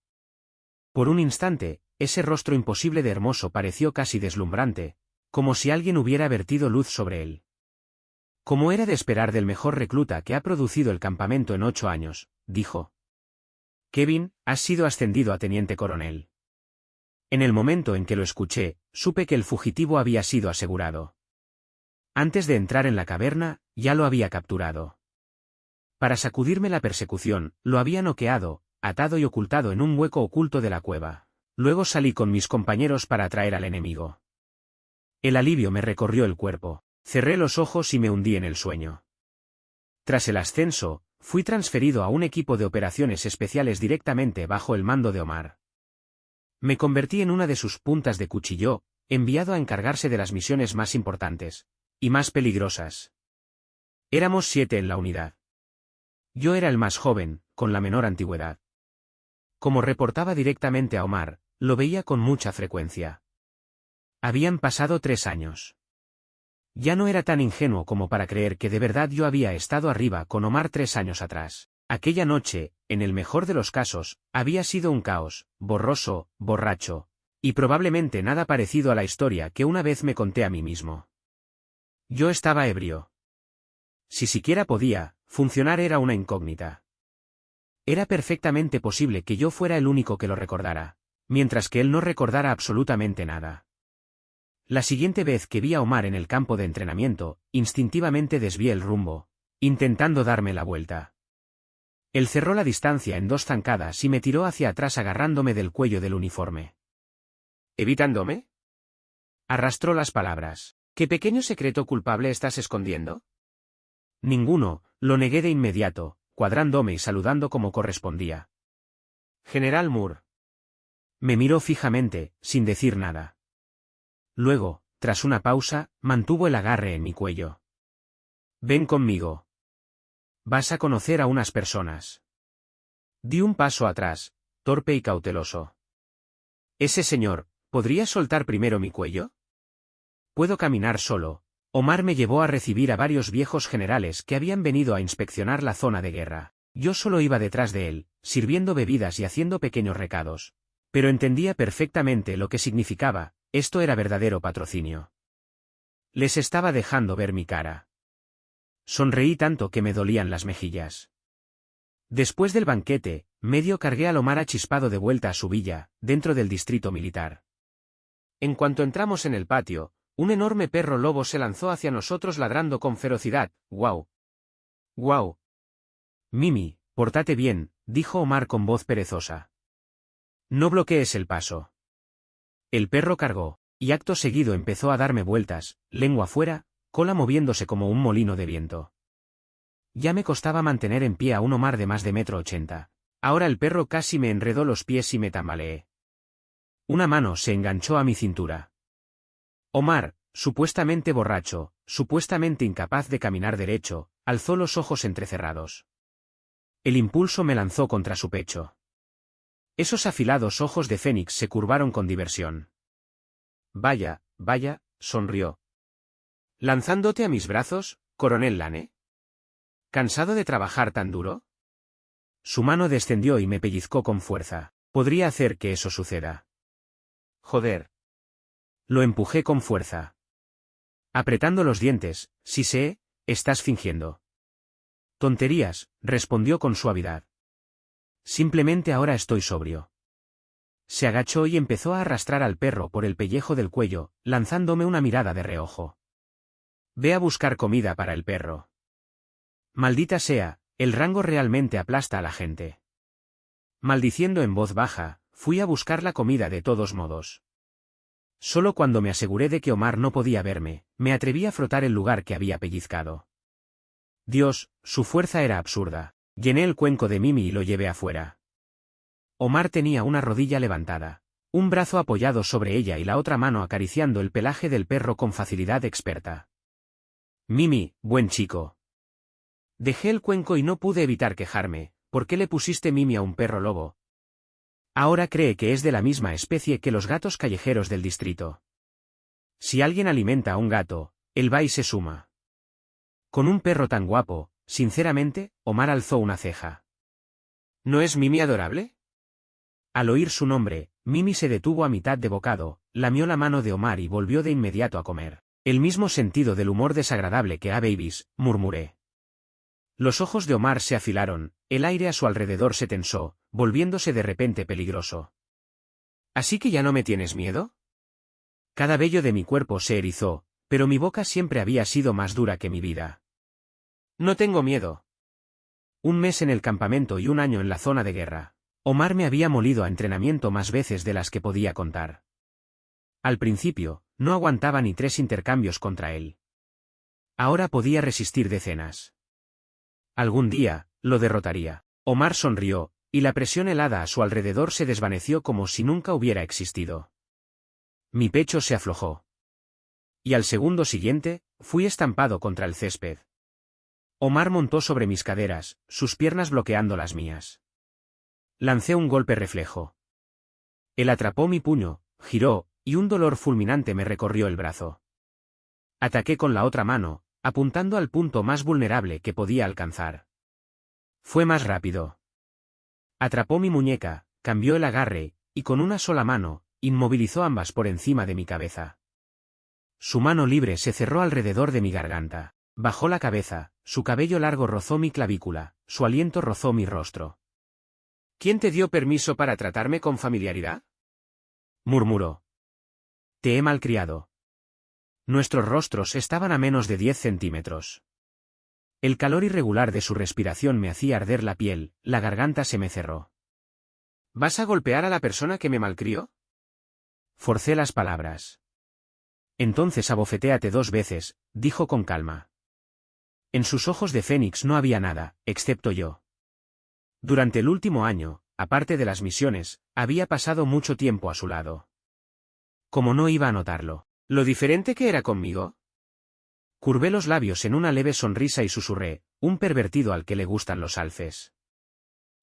Por un instante, ese rostro imposible de hermoso pareció casi deslumbrante, como si alguien hubiera vertido luz sobre él. Como era de esperar del mejor recluta que ha producido el campamento en 8 años, dijo. Kevin, has sido ascendido a teniente coronel. En el momento en que lo escuché, supe que el fugitivo había sido asegurado. Antes de entrar en la caverna, ya lo había capturado. Para sacudirme la persecución, lo había noqueado, atado y ocultado en un hueco oculto de la cueva. Luego salí con mis compañeros para atraer al enemigo. El alivio me recorrió el cuerpo, cerré los ojos y me hundí en el sueño. Tras el ascenso, fui transferido a un equipo de operaciones especiales directamente bajo el mando de Omar. Me convertí en una de sus puntas de cuchillo, enviado a encargarse de las misiones más importantes y más peligrosas. Éramos 7 en la unidad. Yo era el más joven, con la menor antigüedad. Como reportaba directamente a Omar, lo veía con mucha frecuencia. Habían pasado 3 años. Ya no era tan ingenuo como para creer que de verdad yo había estado arriba con Omar 3 años atrás. Aquella noche, en el mejor de los casos, había sido un caos, borroso, borracho, y probablemente nada parecido a la historia que una vez me conté a mí mismo. Yo estaba ebrio. Si siquiera podía, funcionar era una incógnita. Era perfectamente posible que yo fuera el único que lo recordara, mientras que él no recordara absolutamente nada. La siguiente vez que vi a Omar en el campo de entrenamiento, instintivamente desvié el rumbo, intentando darme la vuelta. Él cerró la distancia en 2 zancadas y me tiró hacia atrás agarrándome del cuello del uniforme. ¿Evitándome? Arrastró las palabras. ¿Qué pequeño secreto culpable estás escondiendo? Ninguno, lo negué de inmediato, cuadrándome y saludando como correspondía. General Moore. Me miró fijamente, sin decir nada. Luego, tras una pausa, mantuvo el agarre en mi cuello. Ven conmigo. Vas a conocer a unas personas. Di un paso atrás, torpe y cauteloso. Ese señor, ¿podría soltar primero mi cuello? Puedo caminar solo. Omar me llevó a recibir a varios viejos generales que habían venido a inspeccionar la zona de guerra. Yo solo iba detrás de él, sirviendo bebidas y haciendo pequeños recados. Pero entendía perfectamente lo que significaba, esto era verdadero patrocinio. Les estaba dejando ver mi cara. Sonreí tanto que me dolían las mejillas. Después del banquete, medio cargué a Omar achispado de vuelta a su villa, dentro del distrito militar. En cuanto entramos en el patio, un enorme perro lobo se lanzó hacia nosotros ladrando con ferocidad. ¡Guau! ¡Guau! Mimi, pórtate bien, dijo Omar con voz perezosa. No bloquees el paso. El perro cargó, y acto seguido empezó a darme vueltas, lengua fuera, cola moviéndose como un molino de viento. Ya me costaba mantener en pie a un Omar de más de 1,80 m. Ahora el perro casi me enredó los pies y me tambaleé. Una mano se enganchó a mi cintura. Omar, supuestamente borracho, supuestamente incapaz de caminar derecho, alzó los ojos entrecerrados. El impulso me lanzó contra su pecho. Esos afilados ojos de fénix se curvaron con diversión. Vaya, vaya, sonrió. ¿Lanzándote a mis brazos, coronel Lane? ¿Cansado de trabajar tan duro? Su mano descendió y me pellizcó con fuerza. Podría hacer que eso suceda. Joder. Lo empujé con fuerza. Apretando los dientes, sí sé, estás fingiendo. Tonterías, respondió con suavidad. Simplemente ahora estoy sobrio. Se agachó y empezó a arrastrar al perro por el pellejo del cuello, lanzándome una mirada de reojo. Ve a buscar comida para el perro. Maldita sea, el rango realmente aplasta a la gente. Maldiciendo en voz baja, fui a buscar la comida de todos modos. Solo cuando me aseguré de que Omar no podía verme, me atreví a frotar el lugar que había pellizcado. Dios, su fuerza era absurda. Llené el cuenco de Mimi y lo llevé afuera. Omar tenía una rodilla levantada, un brazo apoyado sobre ella y la otra mano acariciando el pelaje del perro con facilidad experta. Mimi, buen chico. Dejé el cuenco y no pude evitar quejarme. ¿Por qué le pusiste Mimi a un perro lobo? Ahora cree que es de la misma especie que los gatos callejeros del distrito. Si alguien alimenta a un gato, él va y se suma. Con un perro tan guapo, sinceramente, Omar alzó una ceja. ¿No es Mimi adorable? Al oír su nombre, Mimi se detuvo a mitad de bocado, lamió la mano de Omar y volvió de inmediato a comer. El mismo sentido del humor desagradable que a Babies, murmuré. Los ojos de Omar se afilaron, el aire a su alrededor se tensó, volviéndose de repente peligroso. ¿Así que ya no me tienes miedo? Cada vello de mi cuerpo se erizó, pero mi boca siempre había sido más dura que mi vida. No tengo miedo. 1 mes en el campamento y 1 año en la zona de guerra. Omar me había molido a entrenamiento más veces de las que podía contar. Al principio, no aguantaba ni 3 intercambios contra él. Ahora podía resistir decenas. Algún día, lo derrotaría. Omar sonrió, y la presión helada a su alrededor se desvaneció como si nunca hubiera existido. Mi pecho se aflojó. Y al segundo siguiente, fui estampado contra el césped. Omar montó sobre mis caderas, sus piernas bloqueando las mías. Lancé un golpe reflejo. Él atrapó mi puño, giró, y un dolor fulminante me recorrió el brazo. Ataqué con la otra mano, apuntando al punto más vulnerable que podía alcanzar. Fue más rápido. Atrapó mi muñeca, cambió el agarre, y con una sola mano, inmovilizó ambas por encima de mi cabeza. Su mano libre se cerró alrededor de mi garganta. Bajó la cabeza, su cabello largo rozó mi clavícula, su aliento rozó mi rostro. ¿Quién te dio permiso para tratarme con familiaridad? Murmuró. Te he malcriado. Nuestros rostros estaban a menos de 10 centímetros. El calor irregular de su respiración me hacía arder la piel, la garganta se me cerró. ¿Vas a golpear a la persona que me malcrió? Forcé las palabras. Entonces abofetéate 2 veces, dijo con calma. En sus ojos de fénix no había nada, excepto yo. Durante el último año, aparte de las misiones, había pasado mucho tiempo a su lado. ¿Cómo no iba a notarlo? ¿Lo diferente que era conmigo? Curvé los labios en una leve sonrisa y susurré, un pervertido al que le gustan los alces.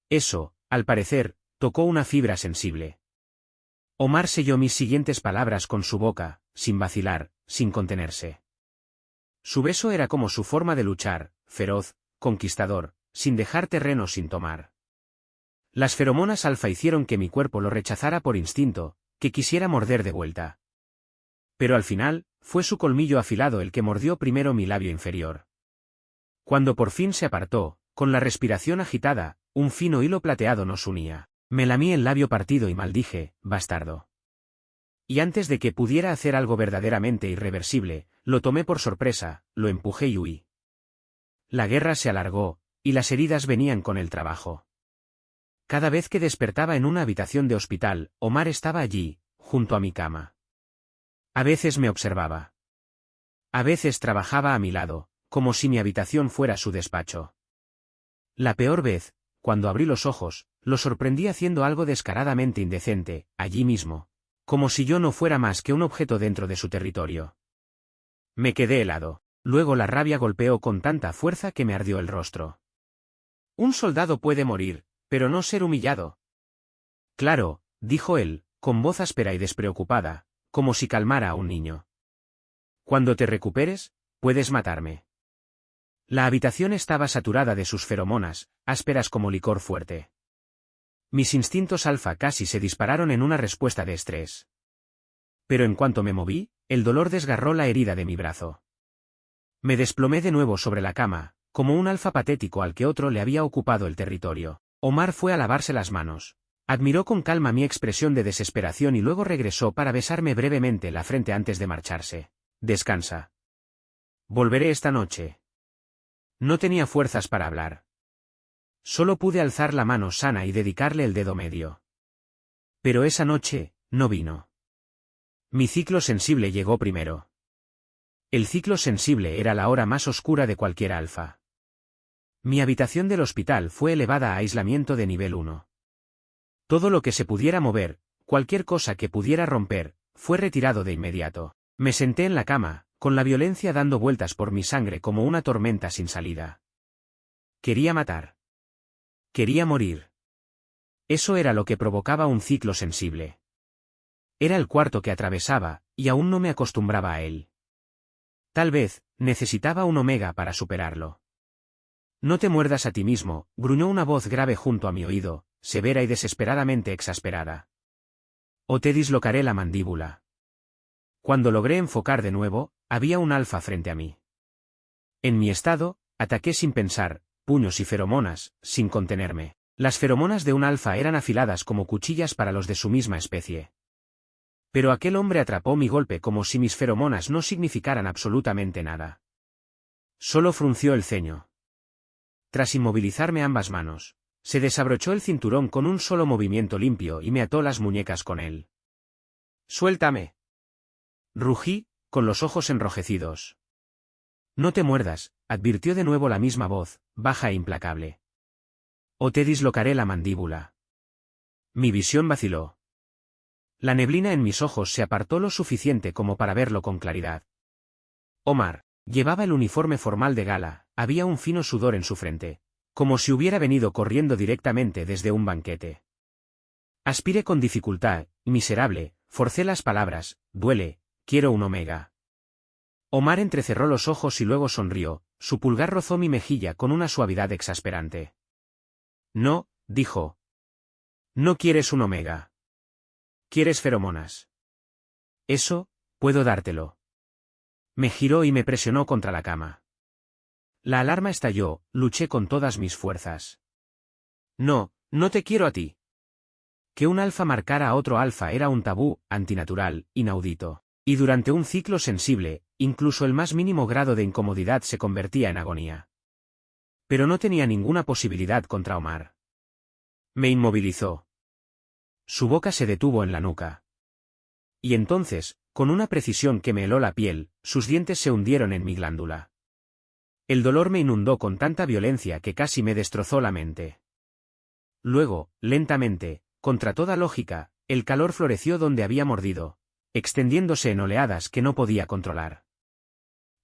Eso, al parecer, tocó una fibra sensible. Omar selló mis siguientes palabras con su boca, sin vacilar, sin contenerse. Su beso era como su forma de luchar, feroz, conquistador, sin dejar terreno sin tomar. Las feromonas alfa hicieron que mi cuerpo lo rechazara por instinto, que quisiera morder de vuelta. Pero al final, fue su colmillo afilado el que mordió primero mi labio inferior. Cuando por fin se apartó, con la respiración agitada, un fino hilo plateado nos unía. Me lamí el labio partido y maldije, bastardo. Y antes de que pudiera hacer algo verdaderamente irreversible, lo tomé por sorpresa, lo empujé y huí. La guerra se alargó, y las heridas venían con el trabajo. Cada vez que despertaba en una habitación de hospital, Omar estaba allí, junto a mi cama. A veces me observaba. A veces trabajaba a mi lado, como si mi habitación fuera su despacho. La peor vez, cuando abrí los ojos, lo sorprendí haciendo algo descaradamente indecente, allí mismo. Como si yo no fuera más que un objeto dentro de su territorio. Me quedé helado. Luego la rabia golpeó con tanta fuerza que me ardió el rostro. Un soldado puede morir, pero no ser humillado. Claro, dijo él, con voz áspera y despreocupada, como si calmara a un niño. Cuando te recuperes, puedes matarme. La habitación estaba saturada de sus feromonas, ásperas como licor fuerte. Mis instintos alfa casi se dispararon en una respuesta de estrés. Pero en cuanto me moví, el dolor desgarró la herida de mi brazo. Me desplomé de nuevo sobre la cama, como un alfa patético al que otro le había ocupado el territorio. Omar fue a lavarse las manos. Admiró con calma mi expresión de desesperación y luego regresó para besarme brevemente la frente antes de marcharse. Descansa. Volveré esta noche. No tenía fuerzas para hablar. Solo pude alzar la mano sana y dedicarle el dedo medio. Pero esa noche, no vino. Mi ciclo sensible llegó primero. El ciclo sensible era la hora más oscura de cualquier alfa. Mi habitación del hospital fue elevada a aislamiento de nivel 1. Todo lo que se pudiera mover, cualquier cosa que pudiera romper, fue retirado de inmediato. Me senté en la cama, con la violencia dando vueltas por mi sangre como una tormenta sin salida. Quería matar. Quería morir. Eso era lo que provocaba un ciclo sensible. Era el cuarto que atravesaba, y aún no me acostumbraba a él. Tal vez, necesitaba un omega para superarlo. No te muerdas a ti mismo, gruñó una voz grave junto a mi oído, severa y desesperadamente exasperada. O te dislocaré la mandíbula. Cuando logré enfocar de nuevo, había un alfa frente a mí. En mi estado, ataqué sin pensar, puños y feromonas, sin contenerme. Las feromonas de un alfa eran afiladas como cuchillas para los de su misma especie. Pero aquel hombre atrapó mi golpe como si mis feromonas no significaran absolutamente nada. Solo frunció el ceño. Tras inmovilizarme ambas manos, se desabrochó el cinturón con un solo movimiento limpio y me ató las muñecas con él. ¡Suéltame! Rugí, con los ojos enrojecidos. No te muerdas, advirtió de nuevo la misma voz, baja e implacable. O te dislocaré la mandíbula. Mi visión vaciló. La neblina en mis ojos se apartó lo suficiente como para verlo con claridad. Omar llevaba el uniforme formal de gala, había un fino sudor en su frente, como si hubiera venido corriendo directamente desde un banquete. Aspiré con dificultad, miserable, forcé las palabras, duele, quiero un omega. Omar entrecerró los ojos y luego sonrió, su pulgar rozó mi mejilla con una suavidad exasperante. No, dijo. No quieres un omega. Quieres feromonas. Eso, puedo dártelo. Me giró y me presionó contra la cama. La alarma estalló, luché con todas mis fuerzas. No, no te quiero a ti. Que un alfa marcara a otro alfa era un tabú, antinatural, inaudito. Y durante un ciclo sensible, incluso el más mínimo grado de incomodidad se convertía en agonía. Pero no tenía ninguna posibilidad contra Omar. Me inmovilizó. Su boca se detuvo en la nuca. Y entonces, con una precisión que me heló la piel, sus dientes se hundieron en mi glándula. El dolor me inundó con tanta violencia que casi me destrozó la mente. Luego, lentamente, contra toda lógica, el calor floreció donde había mordido, extendiéndose en oleadas que no podía controlar.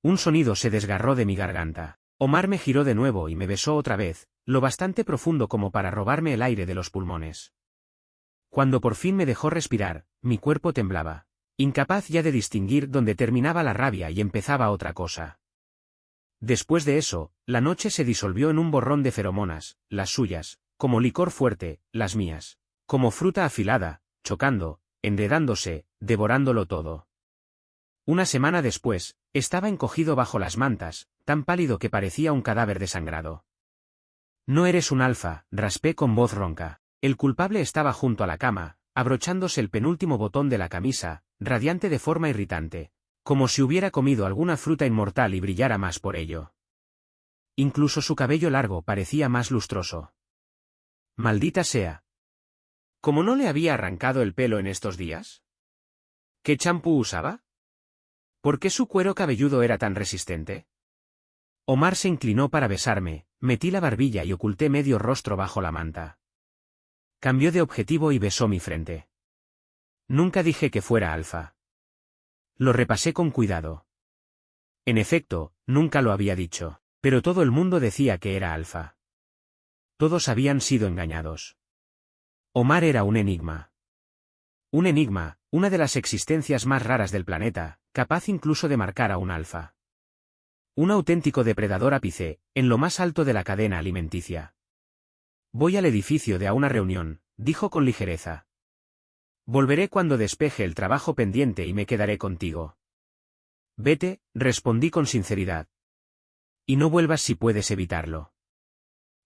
Un sonido se desgarró de mi garganta. Omar me giró de nuevo y me besó otra vez, lo bastante profundo como para robarme el aire de los pulmones. Cuando por fin me dejó respirar, mi cuerpo temblaba, incapaz ya de distinguir dónde terminaba la rabia y empezaba otra cosa. Después de eso, la noche se disolvió en un borrón de feromonas, las suyas, como licor fuerte, las mías, como fruta afilada, chocando, enredándose, devorándolo todo. Una semana después, estaba encogido bajo las mantas, tan pálido que parecía un cadáver desangrado. No eres un alfa, raspé con voz ronca. El culpable estaba junto a la cama, abrochándose el penúltimo botón de la camisa, radiante de forma irritante, como si hubiera comido alguna fruta inmortal y brillara más por ello. Incluso su cabello largo parecía más lustroso. Maldita sea. ¿Cómo no le había arrancado el pelo en estos días? ¿Qué champú usaba? ¿Por qué su cuero cabelludo era tan resistente? Omar se inclinó para besarme, metí la barbilla y oculté medio rostro bajo la manta. Cambió de objetivo y besó mi frente. Nunca dije que fuera alfa. Lo repasé con cuidado. En efecto, nunca lo había dicho, pero todo el mundo decía que era alfa. Todos habían sido engañados. Omar era un enigma. Un enigma, una de las existencias más raras del planeta, capaz incluso de marcar a un alfa. Un auténtico depredador ápice, en lo más alto de la cadena alimenticia. Voy al edificio de a una reunión, dijo con ligereza. Volveré cuando despeje el trabajo pendiente y me quedaré contigo. Vete, respondí con sinceridad. Y no vuelvas si puedes evitarlo.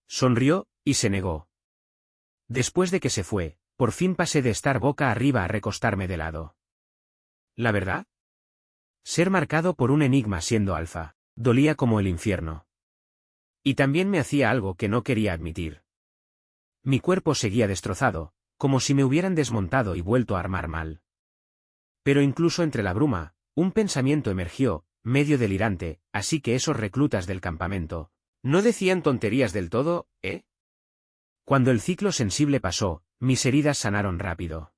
Sonrió, y se negó. Después de que se fue, por fin pasé de estar boca arriba a recostarme de lado. ¿La verdad? Ser marcado por un enigma siendo alfa, dolía como el infierno. Y también me hacía algo que no quería admitir. Mi cuerpo seguía destrozado, como si me hubieran desmontado y vuelto a armar mal. Pero incluso entre la bruma, un pensamiento emergió, medio delirante, así que esos reclutas del campamento, ¿no decían tonterías del todo, eh? Cuando el ciclo sensible pasó, mis heridas sanaron rápido.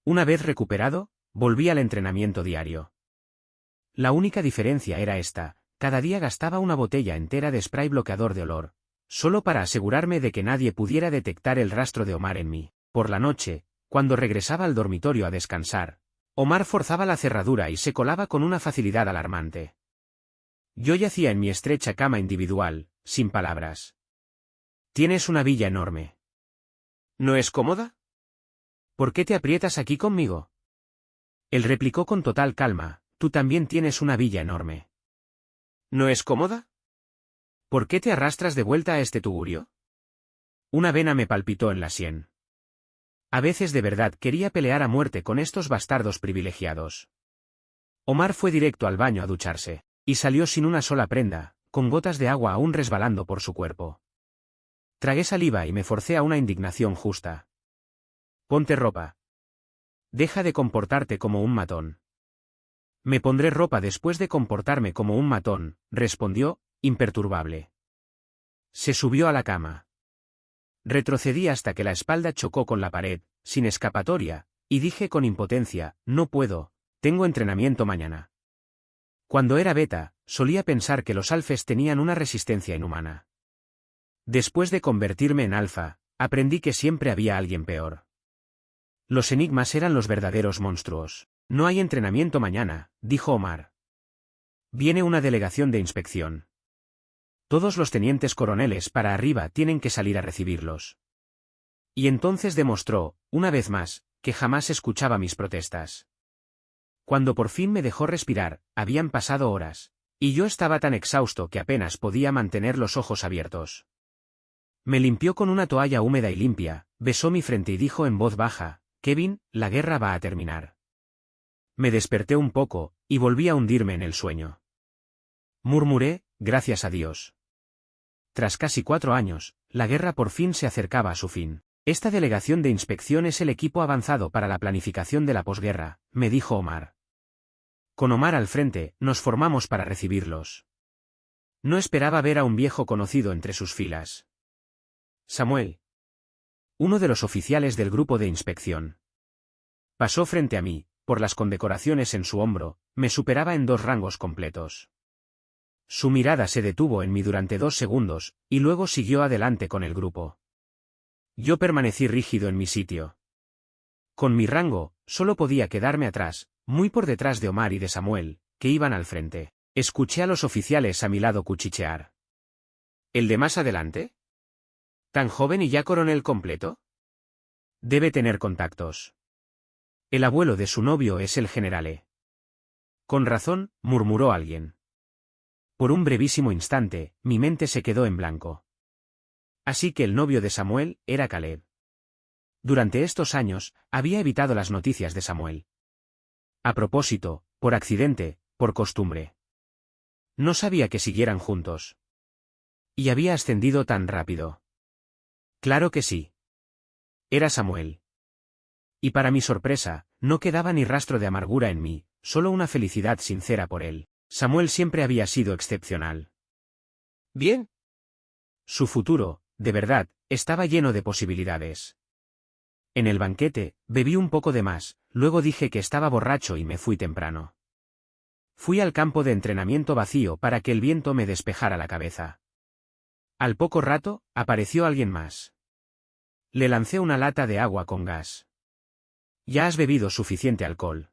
Una vez recuperado, volví al entrenamiento diario. La única diferencia era esta, cada día gastaba una botella entera de spray bloqueador de olor, solo para asegurarme de que nadie pudiera detectar el rastro de Omar en mí. Por la noche, cuando regresaba al dormitorio a descansar, Omar forzaba la cerradura y se colaba con una facilidad alarmante. Yo yacía en mi estrecha cama individual, sin palabras. Tienes una villa enorme. ¿No es cómoda? ¿Por qué te aprietas aquí conmigo? Él replicó con total calma, tú también tienes una villa enorme. ¿No es cómoda? ¿Por qué te arrastras de vuelta a este tugurio? Una vena me palpitó en la sien. A veces de verdad quería pelear a muerte con estos bastardos privilegiados. Omar fue directo al baño a ducharse, y salió sin una sola prenda, con gotas de agua aún resbalando por su cuerpo. Tragué saliva y me forcé a una indignación justa. Ponte ropa. Deja de comportarte como un matón. Me pondré ropa después de comportarme como un matón, respondió, imperturbable. Se subió a la cama. Retrocedí hasta que la espalda chocó con la pared, sin escapatoria, y dije con impotencia, no puedo, tengo entrenamiento mañana. Cuando era beta, solía pensar que los alfes tenían una resistencia inhumana. Después de convertirme en alfa, aprendí que siempre había alguien peor. Los enigmas eran los verdaderos monstruos. No hay entrenamiento mañana, dijo Omar. Viene una delegación de inspección. Todos los tenientes coroneles para arriba tienen que salir a recibirlos. Y entonces demostró, una vez más, que jamás escuchaba mis protestas. Cuando por fin me dejó respirar, habían pasado horas, y yo estaba tan exhausto que apenas podía mantener los ojos abiertos. Me limpió con una toalla húmeda y limpia, besó mi frente y dijo en voz baja, Kevin, la guerra va a terminar. Me desperté un poco, y volví a hundirme en el sueño. Murmuré, gracias a Dios. Tras casi 4 años, la guerra por fin se acercaba a su fin. Esta delegación de inspección es el equipo avanzado para la planificación de la posguerra, me dijo Omar. Con Omar al frente, nos formamos para recibirlos. No esperaba ver a un viejo conocido entre sus filas. Samuel. Uno de los oficiales del grupo de inspección. Pasó frente a mí, por las condecoraciones en su hombro, me superaba en 2 rangos completos. Su mirada se detuvo en mí durante 2 segundos, y luego siguió adelante con el grupo. Yo permanecí rígido en mi sitio. Con mi rango, solo podía quedarme atrás, muy por detrás de Omar y de Samuel, que iban al frente. Escuché a los oficiales a mi lado cuchichear. ¿El de más adelante? ¿Tan joven y ya coronel completo? Debe tener contactos. El abuelo de su novio es el general E. Con razón, murmuró alguien. Por un brevísimo instante, mi mente se quedó en blanco. Así que el novio de Samuel era Caleb. Durante estos años, había evitado las noticias de Samuel. A propósito, por accidente, por costumbre. No sabía que siguieran juntos. Y había ascendido tan rápido. Claro que sí. Era Samuel. Y para mi sorpresa, no quedaba ni rastro de amargura en mí, solo una felicidad sincera por él. Samuel siempre había sido excepcional. Bien. Su futuro, de verdad, estaba lleno de posibilidades. En el banquete, bebí un poco de más, luego dije que estaba borracho y me fui temprano. Fui al campo de entrenamiento vacío para que el viento me despejara la cabeza. Al poco rato, apareció alguien más. Le lancé una lata de agua con gas. Ya has bebido suficiente alcohol.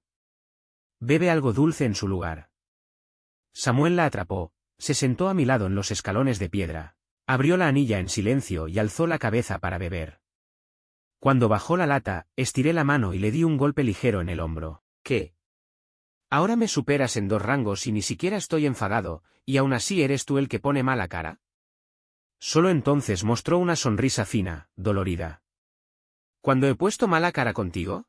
Bebe algo dulce en su lugar. Samuel la atrapó, se sentó a mi lado en los escalones de piedra, abrió la anilla en silencio y alzó la cabeza para beber. Cuando bajó la lata, estiré la mano y le di un golpe ligero en el hombro. ¿Qué? ¿Ahora me superas en 2 rangos y ni siquiera estoy enfadado, y aún así eres tú el que pone mala cara? Solo entonces mostró una sonrisa fina, dolorida. ¿Cuándo he puesto mala cara contigo?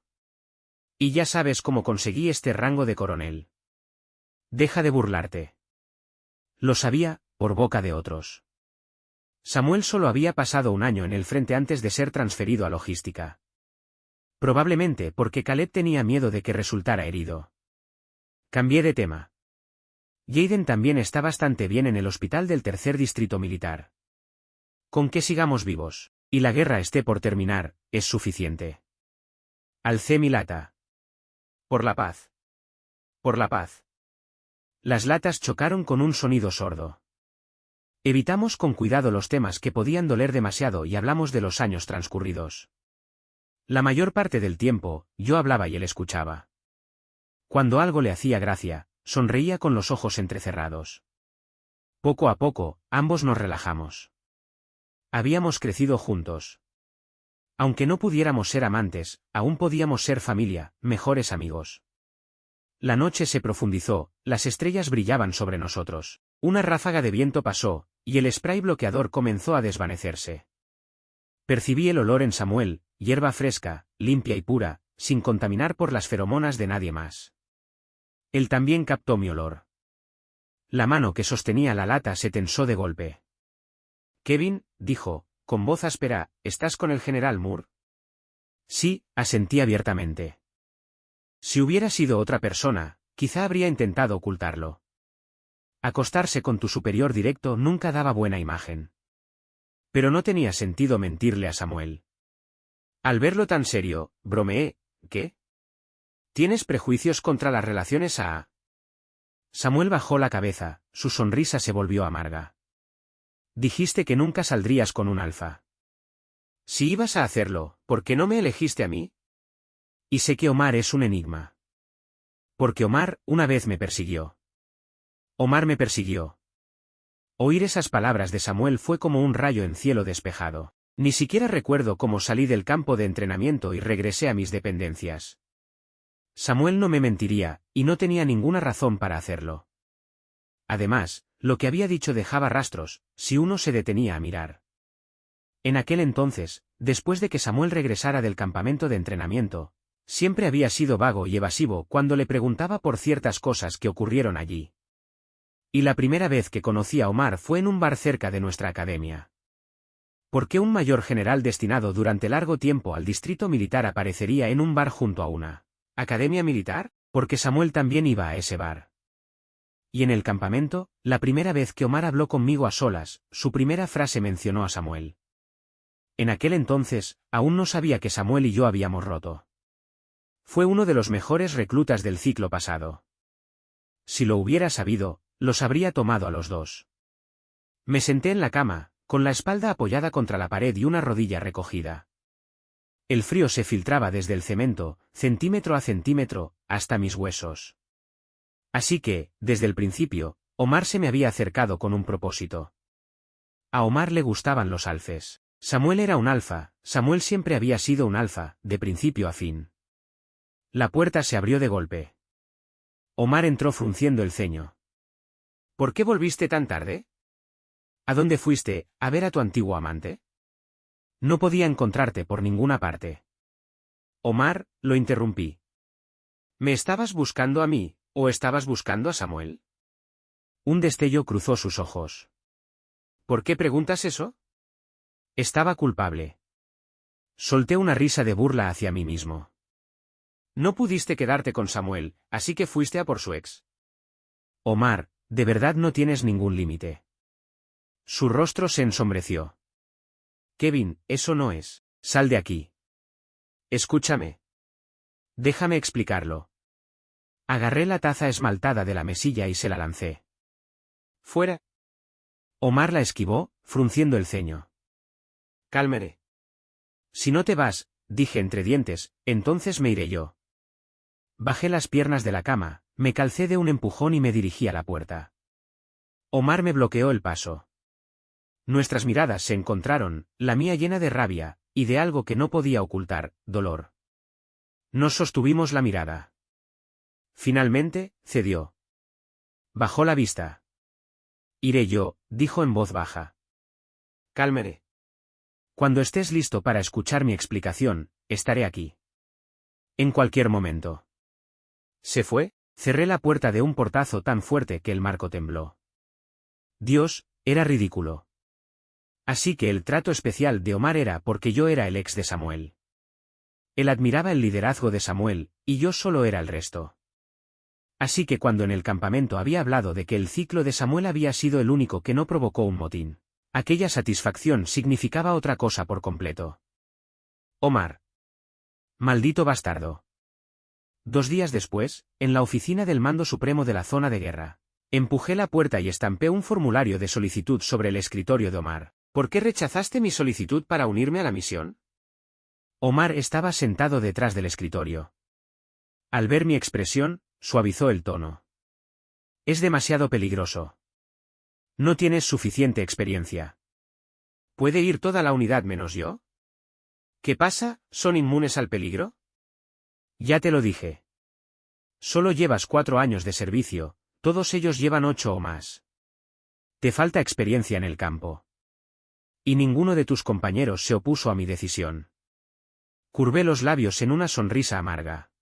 Y ya sabes cómo conseguí este rango de coronel. Deja de burlarte. Lo sabía, por boca de otros. Samuel solo había pasado 1 año en el frente antes de ser transferido a logística. Probablemente porque Caleb tenía miedo de que resultara herido. Cambié de tema. Jaden también está bastante bien en el hospital del 3er distrito militar. Con que sigamos vivos, y la guerra esté por terminar, es suficiente. Alcé mi lata. Por la paz. Por la paz. Las latas chocaron con un sonido sordo. Evitamos con cuidado los temas que podían doler demasiado y hablamos de los años transcurridos. La mayor parte del tiempo, yo hablaba y él escuchaba. Cuando algo le hacía gracia, sonreía con los ojos entrecerrados. Poco a poco, ambos nos relajamos. Habíamos crecido juntos. Aunque no pudiéramos ser amantes, aún podíamos ser familia, mejores amigos. La noche se profundizó, las estrellas brillaban sobre nosotros. Una ráfaga de viento pasó, y el spray bloqueador comenzó a desvanecerse. Percibí el olor en Samuel, hierba fresca, limpia y pura, sin contaminar por las feromonas de nadie más. Él también captó mi olor. La mano que sostenía la lata se tensó de golpe. Kevin, dijo, con voz áspera, ¿estás con el general Moore? Sí, asentí abiertamente. Si hubiera sido otra persona, quizá habría intentado ocultarlo. Acostarse con tu superior directo nunca daba buena imagen. Pero no tenía sentido mentirle a Samuel. Al verlo tan serio, bromeé, ¿qué? ¿Tienes prejuicios contra las relaciones a...? Samuel bajó la cabeza, su sonrisa se volvió amarga. Dijiste que nunca saldrías con un alfa. Si ibas a hacerlo, ¿por qué no me elegiste a mí? Y sé que Omar es un enigma. Porque Omar, una vez me persiguió. Omar me persiguió. Oír esas palabras de Samuel fue como un rayo en cielo despejado. Ni siquiera recuerdo cómo salí del campo de entrenamiento y regresé a mis dependencias. Samuel no me mentiría, y no tenía ninguna razón para hacerlo. Además, lo que había dicho dejaba rastros, si uno se detenía a mirar. En aquel entonces, después de que Samuel regresara del campamento de entrenamiento, siempre había sido vago y evasivo cuando le preguntaba por ciertas cosas que ocurrieron allí. Y la primera vez que conocí a Omar fue en un bar cerca de nuestra academia. ¿Por qué un mayor general destinado durante largo tiempo al distrito militar aparecería en un bar junto a una academia militar? Porque Samuel también iba a ese bar. Y en el campamento, la primera vez que Omar habló conmigo a solas, su primera frase mencionó a Samuel. En aquel entonces, aún no sabía que Samuel y yo habíamos roto. Fue uno de los mejores reclutas del ciclo pasado. Si lo hubiera sabido, los habría tomado a los dos. Me senté en la cama, con la espalda apoyada contra la pared y una rodilla recogida. El frío se filtraba desde el cemento, centímetro a centímetro, hasta mis huesos. Así que, desde el principio, Omar se me había acercado con un propósito. A Omar le gustaban los alfes. Samuel era un alfa, Samuel siempre había sido un alfa, de principio a fin. La puerta se abrió de golpe. Omar entró frunciendo el ceño. ¿Por qué volviste tan tarde? ¿A dónde fuiste, a ver a tu antiguo amante? No podía encontrarte por ninguna parte. Omar, lo interrumpí. ¿Me estabas buscando a mí, o estabas buscando a Samuel? Un destello cruzó sus ojos. ¿Por qué preguntas eso? Estaba culpable. Solté una risa de burla hacia mí mismo. No pudiste quedarte con Samuel, así que fuiste a por su ex. Omar, de verdad no tienes ningún límite. Su rostro se ensombreció. Kevin, eso no es. Sal de aquí. Escúchame. Déjame explicarlo. Agarré la taza esmaltada de la mesilla y se la lancé. Fuera. Omar la esquivó, frunciendo el ceño. Cálmere. Si no te vas, dije entre dientes, entonces me iré yo. Bajé las piernas de la cama, me calcé de un empujón y me dirigí a la puerta. Omar me bloqueó el paso. Nuestras miradas se encontraron, la mía llena de rabia, y de algo que no podía ocultar, dolor. Nos sostuvimos la mirada. Finalmente, cedió. Bajó la vista. Iré yo, dijo en voz baja. Cálmere. Cuando estés listo para escuchar mi explicación, estaré aquí. En cualquier momento. Se fue, cerré la puerta de un portazo tan fuerte que el marco tembló. Dios, era ridículo. Así que el trato especial de Omar era porque yo era el ex de Samuel. Él admiraba el liderazgo de Samuel, y yo solo era el resto. Así que cuando en el campamento había hablado de que el ciclo de Samuel había sido el único que no provocó un motín, aquella satisfacción significaba otra cosa por completo. Omar. Maldito bastardo. 2 días después, en la oficina del Mando Supremo de la Zona de Guerra, empujé la puerta y estampé un formulario de solicitud sobre el escritorio de Omar. ¿Por qué rechazaste mi solicitud para unirme a la misión? Omar estaba sentado detrás del escritorio. Al ver mi expresión, suavizó el tono. Es demasiado peligroso. No tienes suficiente experiencia. ¿Puede ir toda la unidad menos yo? ¿Qué pasa? ¿Son inmunes al peligro? Ya te lo dije. Solo llevas 4 años de servicio, todos ellos llevan 8 o más. Te falta experiencia en el campo. Y ninguno de tus compañeros se opuso a mi decisión. Curvé los labios en una sonrisa amarga.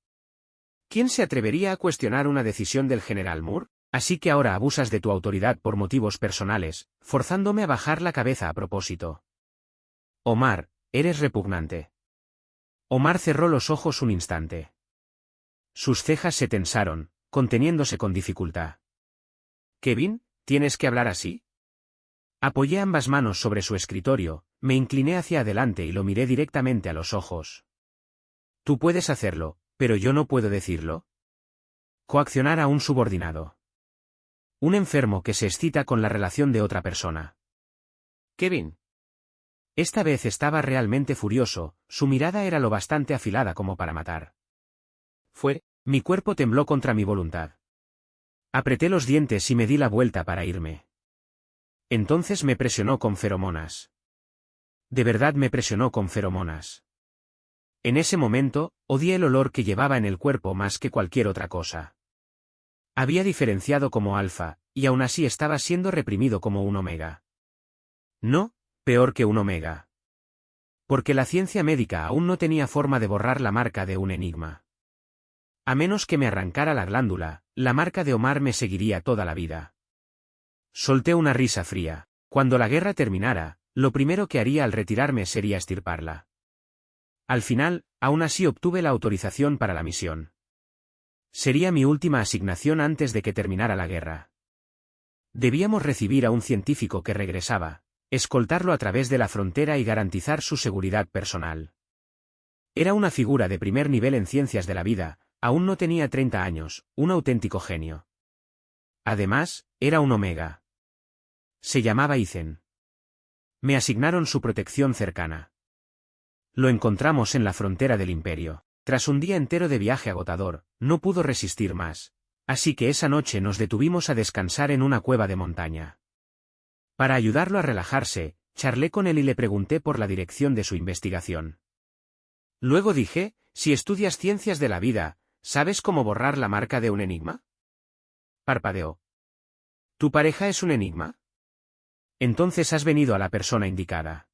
¿Quién se atrevería a cuestionar una decisión del general Moore? Así que ahora abusas de tu autoridad por motivos personales, forzándome a bajar la cabeza a propósito. Omar, eres repugnante. Omar cerró los ojos un instante. Sus cejas se tensaron, conteniéndose con dificultad. Kevin, ¿tienes que hablar así? Apoyé ambas manos sobre su escritorio, me incliné hacia adelante y lo miré directamente a los ojos. Tú puedes hacerlo, pero yo no puedo decirlo. Coaccionar a un subordinado. Un enfermo que se excita con la relación de otra persona. Kevin. Esta vez estaba realmente furioso, su mirada era lo bastante afilada como para matar. Mi cuerpo tembló contra mi voluntad. Apreté los dientes y me di la vuelta para irme. Entonces me presionó con feromonas. De verdad me presionó con feromonas. En ese momento, odié el olor que llevaba en el cuerpo más que cualquier otra cosa. Había diferenciado como alfa, y aún así estaba siendo reprimido como un omega. No, peor que un omega. Porque la ciencia médica aún no tenía forma de borrar la marca de un enigma. A menos que me arrancara la glándula, la marca de Omar me seguiría toda la vida. Solté una risa fría. Cuando la guerra terminara, lo primero que haría al retirarme sería extirparla. Al final, aún así obtuve la autorización para la misión. Sería mi última asignación antes de que terminara la guerra. Debíamos recibir a un científico que regresaba, escoltarlo a través de la frontera y garantizar su seguridad personal. Era una figura de primer nivel en ciencias de la vida, aún no tenía 30 años, un auténtico genio. Además, era un omega. Se llamaba Ethan. Me asignaron su protección cercana. Lo encontramos en la frontera del Imperio. Tras un día entero de viaje agotador, no pudo resistir más, así que esa noche nos detuvimos a descansar en una cueva de montaña. Para ayudarlo a relajarse, charlé con él y le pregunté por la dirección de su investigación. Luego dije, si estudias ciencias de la vida, ¿sabes cómo borrar la marca de un enigma? Parpadeó. ¿Tu pareja es un enigma? Entonces has venido a la persona indicada.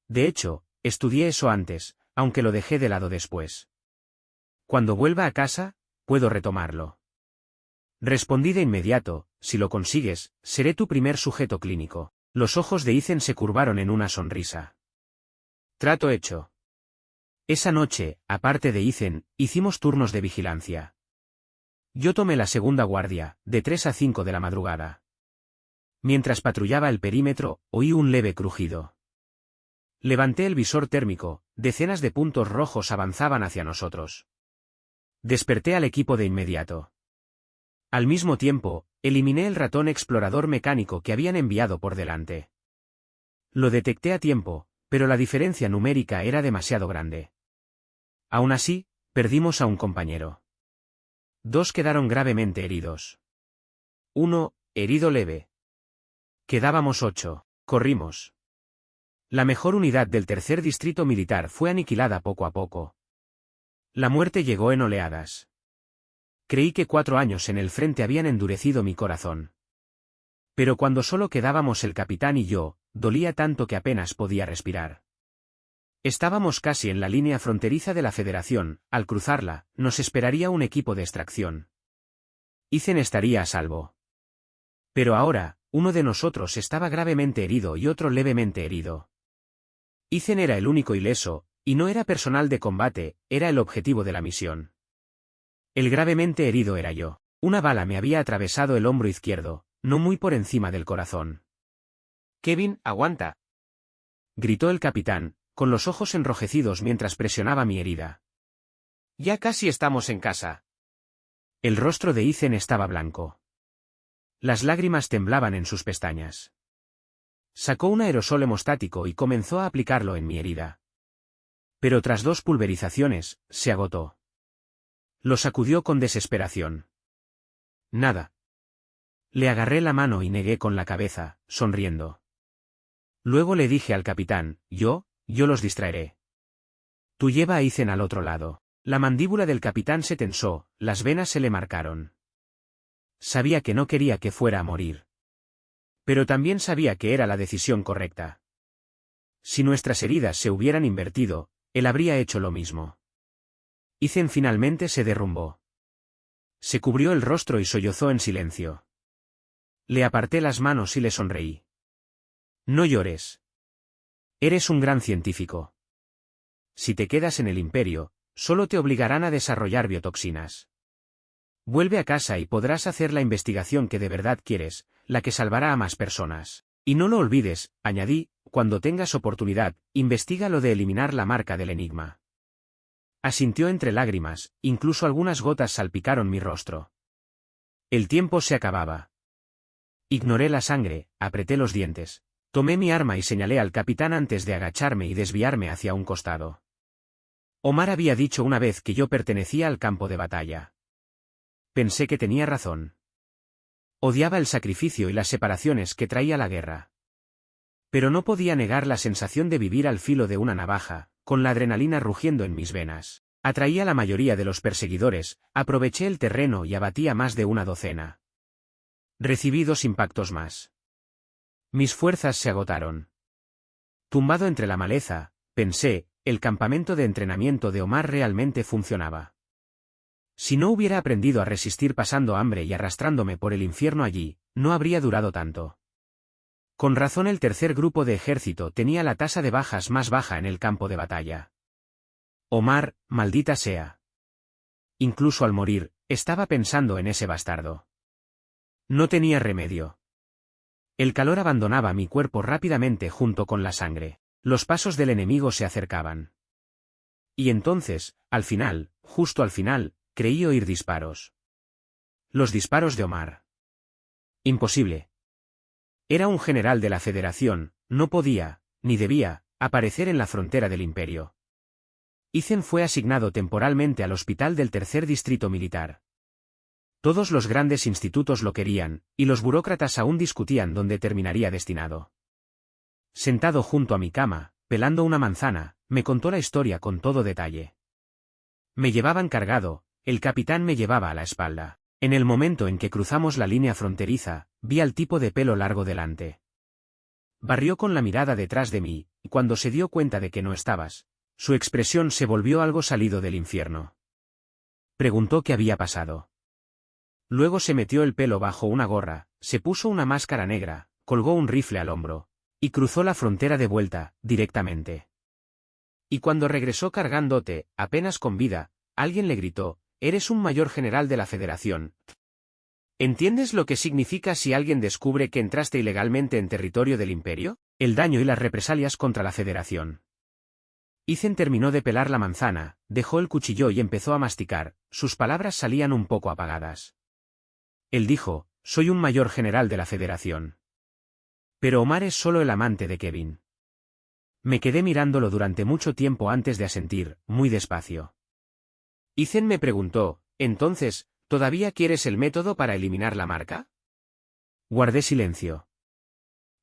De hecho, estudié eso antes, aunque lo dejé de lado después. Cuando vuelva a casa, puedo retomarlo. Respondí de inmediato, si lo consigues, seré tu primer sujeto clínico. Los ojos de Ethan se curvaron en una sonrisa. Trato hecho. Esa noche, aparte de Ethan, hicimos turnos de vigilancia. Yo tomé la segunda guardia, de 3 a 5 de la madrugada. Mientras patrullaba el perímetro, oí un leve crujido. Levanté el visor térmico, decenas de puntos rojos avanzaban hacia nosotros. Desperté al equipo de inmediato. Al mismo tiempo, eliminé el ratón explorador mecánico que habían enviado por delante. Lo detecté a tiempo, pero la diferencia numérica era demasiado grande. Aún así, perdimos a un compañero. 2 quedaron gravemente heridos. 1, herido leve. Quedábamos 8, corrimos. La mejor unidad del tercer distrito militar fue aniquilada poco a poco. La muerte llegó en oleadas. Creí que 4 años en el frente habían endurecido mi corazón. Pero cuando solo quedábamos el capitán y yo, dolía tanto que apenas podía respirar. Estábamos casi en la línea fronteriza de la Federación, al cruzarla, nos esperaría un equipo de extracción. Ethan estaría a salvo. Pero ahora, uno de nosotros estaba gravemente herido y otro levemente herido. Ethan era el único ileso, y no era personal de combate, era el objetivo de la misión. El gravemente herido era yo. Una bala me había atravesado el hombro izquierdo, no muy por encima del corazón. «Kevin, aguanta», gritó el capitán, con los ojos enrojecidos mientras presionaba mi herida. «Ya casi estamos en casa». El rostro de Ethan estaba blanco. Las lágrimas temblaban en sus pestañas. Sacó un aerosol hemostático y comenzó a aplicarlo en mi herida. Pero tras 2 pulverizaciones, se agotó. Lo sacudió con desesperación. Nada. Le agarré la mano y negué con la cabeza, sonriendo. Luego le dije al capitán, yo los distraeré. Tú lleva a Ethan al otro lado. La mandíbula del capitán se tensó, las venas se le marcaron. Sabía que no quería que fuera a morir. Pero también sabía que era la decisión correcta. Si nuestras heridas se hubieran invertido, él habría hecho lo mismo. Ethan finalmente se derrumbó. Se cubrió el rostro y sollozó en silencio. Le aparté las manos y le sonreí. No llores. Eres un gran científico. Si te quedas en el Imperio, solo te obligarán a desarrollar biotoxinas. Vuelve a casa y podrás hacer la investigación que de verdad quieres, la que salvará a más personas. Y no lo olvides, añadí, cuando tengas oportunidad, investiga lo de eliminar la marca del enigma. Asintió entre lágrimas, incluso algunas gotas salpicaron mi rostro. El tiempo se acababa. Ignoré la sangre, apreté los dientes. Tomé mi arma y señalé al capitán antes de agacharme y desviarme hacia un costado. Omar había dicho una vez que yo pertenecía al campo de batalla. Pensé que tenía razón. Odiaba el sacrificio y las separaciones que traía la guerra. Pero no podía negar la sensación de vivir al filo de una navaja, con la adrenalina rugiendo en mis venas. Atraí a la mayoría de los perseguidores, aproveché el terreno y abatí a más de una docena. Recibí 2 impactos más. Mis fuerzas se agotaron. Tumbado entre la maleza, pensé, el campamento de entrenamiento de Omar realmente funcionaba. Si no hubiera aprendido a resistir pasando hambre y arrastrándome por el infierno allí, no habría durado tanto. Con razón el tercer grupo de ejército tenía la tasa de bajas más baja en el campo de batalla. Omar, maldita sea. Incluso al morir, estaba pensando en ese bastardo. No tenía remedio. El calor abandonaba mi cuerpo rápidamente junto con la sangre. Los pasos del enemigo se acercaban. Y entonces, al final, justo al final, creí oír disparos. Los disparos de Omar. Imposible. Era un general de la Federación, no podía, ni debía, aparecer en la frontera del Imperio. Ethan fue asignado temporalmente al hospital del Tercer Distrito Militar. Todos los grandes institutos lo querían, y los burócratas aún discutían dónde terminaría destinado. Sentado junto a mi cama, pelando una manzana, me contó la historia con todo detalle. Me llevaban cargado, el capitán me llevaba a la espalda. En el momento en que cruzamos la línea fronteriza, vi al tipo de pelo largo delante. Barrió con la mirada detrás de mí, y cuando se dio cuenta de que no estabas, su expresión se volvió algo salido del infierno. Preguntó qué había pasado. Luego se metió el pelo bajo una gorra, se puso una máscara negra, colgó un rifle al hombro, y cruzó la frontera de vuelta, directamente. Y cuando regresó cargándote, apenas con vida, alguien le gritó: «Eres un mayor general de la Federación». ¿Entiendes lo que significa si alguien descubre que entraste ilegalmente en territorio del Imperio? El daño y las represalias contra la Federación. Ethan terminó de pelar la manzana, dejó el cuchillo y empezó a masticar, sus palabras salían un poco apagadas. Él dijo: «Soy un mayor general de la Federación. Pero Omar es solo el amante de Kevin». Me quedé mirándolo durante mucho tiempo antes de asentir, muy despacio. Ethan me preguntó: «Entonces, ¿todavía quieres el método para eliminar la marca?» Guardé silencio.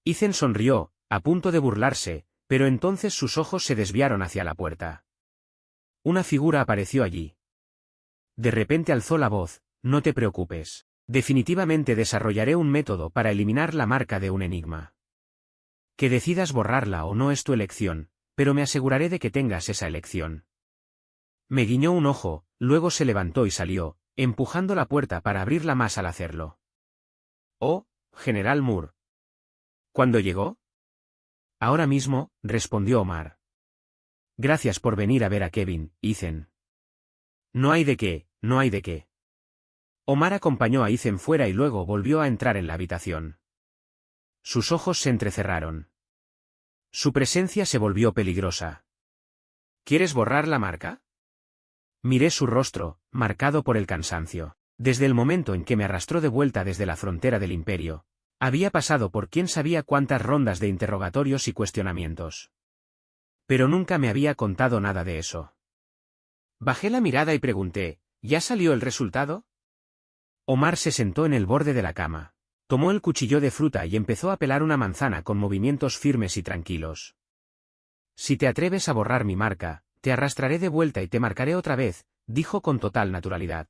Ethan sonrió, a punto de burlarse, pero entonces sus ojos se desviaron hacia la puerta. Una figura apareció allí. De repente alzó la voz: «No te preocupes. Definitivamente desarrollaré un método para eliminar la marca de un enigma. Que decidas borrarla o no es tu elección, pero me aseguraré de que tengas esa elección». Me guiñó un ojo, luego se levantó y salió, empujando la puerta para abrirla más al hacerlo. «Oh, General Moore». ¿Cuándo llegó? «Ahora mismo», respondió Omar. «Gracias por venir a ver a Kevin, Ethan». «No hay de qué, no hay de qué». Omar acompañó a Ethan fuera y luego volvió a entrar en la habitación. Sus ojos se entrecerraron. Su presencia se volvió peligrosa. «¿Quieres borrar la marca?» Miré su rostro, marcado por el cansancio. Desde el momento en que me arrastró de vuelta desde la frontera del Imperio, había pasado por quién sabía cuántas rondas de interrogatorios y cuestionamientos. Pero nunca me había contado nada de eso. Bajé la mirada y pregunté: «¿Ya salió el resultado?» Omar se sentó en el borde de la cama. Tomó el cuchillo de fruta y empezó a pelar una manzana con movimientos firmes y tranquilos. «Si te atreves a borrar mi marca, te arrastraré de vuelta y te marcaré otra vez», dijo con total naturalidad.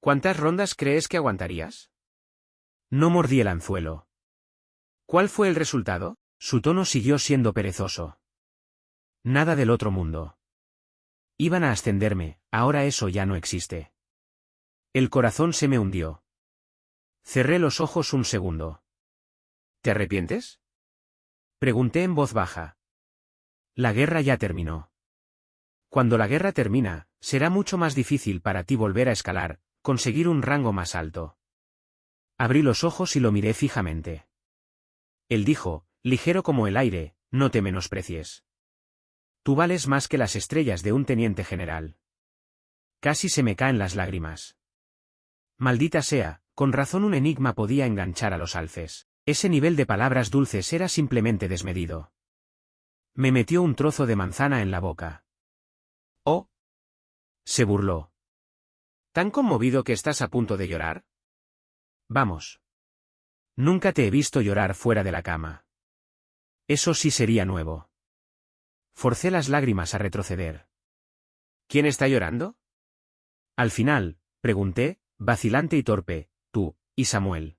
«¿Cuántas rondas crees que aguantarías?» No mordí el anzuelo. «¿Cuál fue el resultado?» Su tono siguió siendo perezoso. «Nada del otro mundo. Iban a ascenderme, ahora eso ya no existe». El corazón se me hundió. Cerré los ojos un segundo. «¿Te arrepientes?», pregunté en voz baja. «La guerra ya terminó. Cuando la guerra termina, será mucho más difícil para ti volver a escalar, conseguir un rango más alto». Abrí los ojos y lo miré fijamente. Él dijo, ligero como el aire: «No te menosprecies. Tú vales más que las estrellas de un teniente general». Casi se me caen las lágrimas. «Maldita sea», Con razón un enigma podía enganchar a los alces. Ese nivel de palabras dulces era simplemente desmedido. Me metió un trozo de manzana en la boca. «Oh», se burló. ¿Tan conmovido que estás a punto de llorar? Vamos. Nunca te he visto llorar fuera de la cama. Eso sí sería nuevo. Forcé las lágrimas a retroceder. ¿Quién está llorando? Al final, pregunté, vacilante y torpe, tú, y Samuel.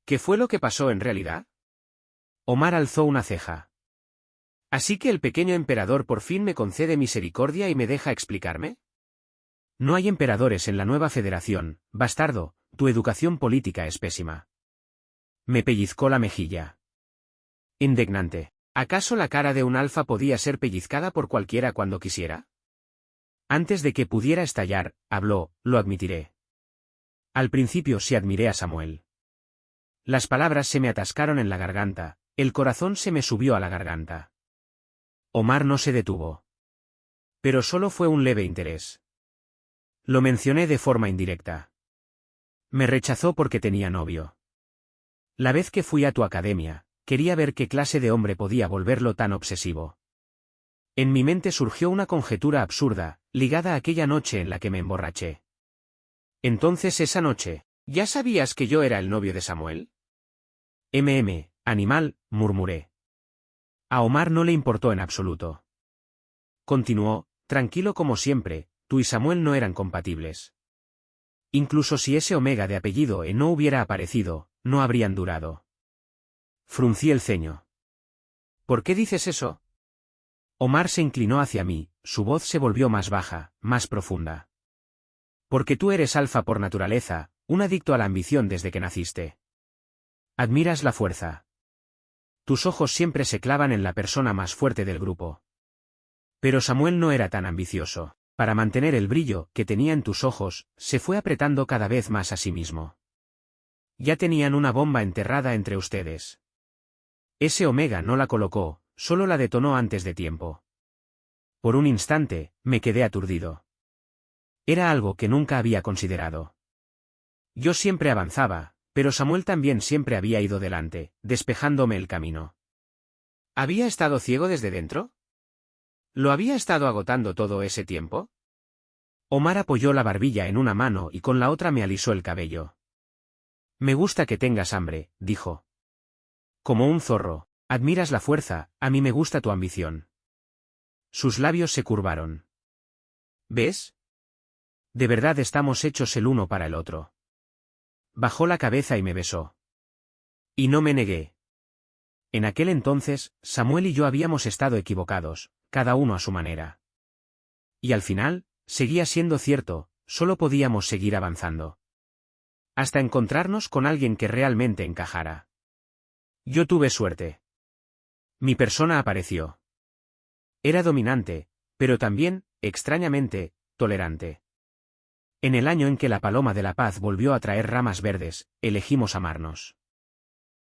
¿Qué fue lo que pasó en realidad? Omar alzó una ceja. ¿Así que el pequeño emperador por fin me concede misericordia y me deja explicarme? No hay emperadores en la nueva federación, bastardo, tu educación política es pésima. Me pellizcó la mejilla. Indignante. ¿Acaso la cara de un alfa podía ser pellizcada por cualquiera cuando quisiera? Antes de que pudiera estallar, habló, lo admitiré. Al principio sí admiré a Samuel. Las palabras se me atascaron en la garganta, el corazón se me subió a la garganta. Omar no se detuvo. Pero solo fue un leve interés. Lo mencioné de forma indirecta. Me rechazó porque tenía novio. La vez que fui a tu academia, quería ver qué clase de hombre podía volverlo tan obsesivo. En mi mente surgió una conjetura absurda, ligada a aquella noche en la que me emborraché. Entonces esa noche, ¿ya sabías que yo era el novio de Samuel? Animal, murmuré. A Omar no le importó en absoluto. Continuó, tranquilo como siempre, tú y Samuel no eran compatibles. Incluso si ese Omega de apellido E no hubiera aparecido, no habrían durado. Fruncí el ceño. ¿Por qué dices eso? Omar se inclinó hacia mí, su voz se volvió más baja, más profunda. Porque tú eres alfa por naturaleza, un adicto a la ambición desde que naciste. Admiras la fuerza. Tus ojos siempre se clavan en la persona más fuerte del grupo. Pero Samuel no era tan ambicioso. Para mantener el brillo que tenía en tus ojos, se fue apretando cada vez más a sí mismo. Ya tenían una bomba enterrada entre ustedes. Ese Omega no la colocó, solo la detonó antes de tiempo. Por un instante, me quedé aturdido. Era algo que nunca había considerado. Yo siempre avanzaba, pero Samuel también siempre había ido delante, despejándome el camino. ¿Había estado ciego desde dentro? ¿Lo había estado agotando todo ese tiempo? Omar apoyó la barbilla en una mano y con la otra me alisó el cabello. Me gusta que tengas hambre, dijo. Como un zorro, admiras la fuerza, a mí me gusta tu ambición. Sus labios se curvaron. ¿Ves? De verdad estamos hechos el uno para el otro. Bajó la cabeza y me besó. Y no me negué. En aquel entonces, Samuel y yo habíamos estado equivocados, cada uno a su manera. Y al final, seguía siendo cierto, solo podíamos seguir avanzando. Hasta encontrarnos con alguien que realmente encajara. Yo tuve suerte. Mi persona apareció. Era dominante, pero también, extrañamente, tolerante. En el año en que la paloma de la paz volvió a traer ramas verdes, elegimos amarnos.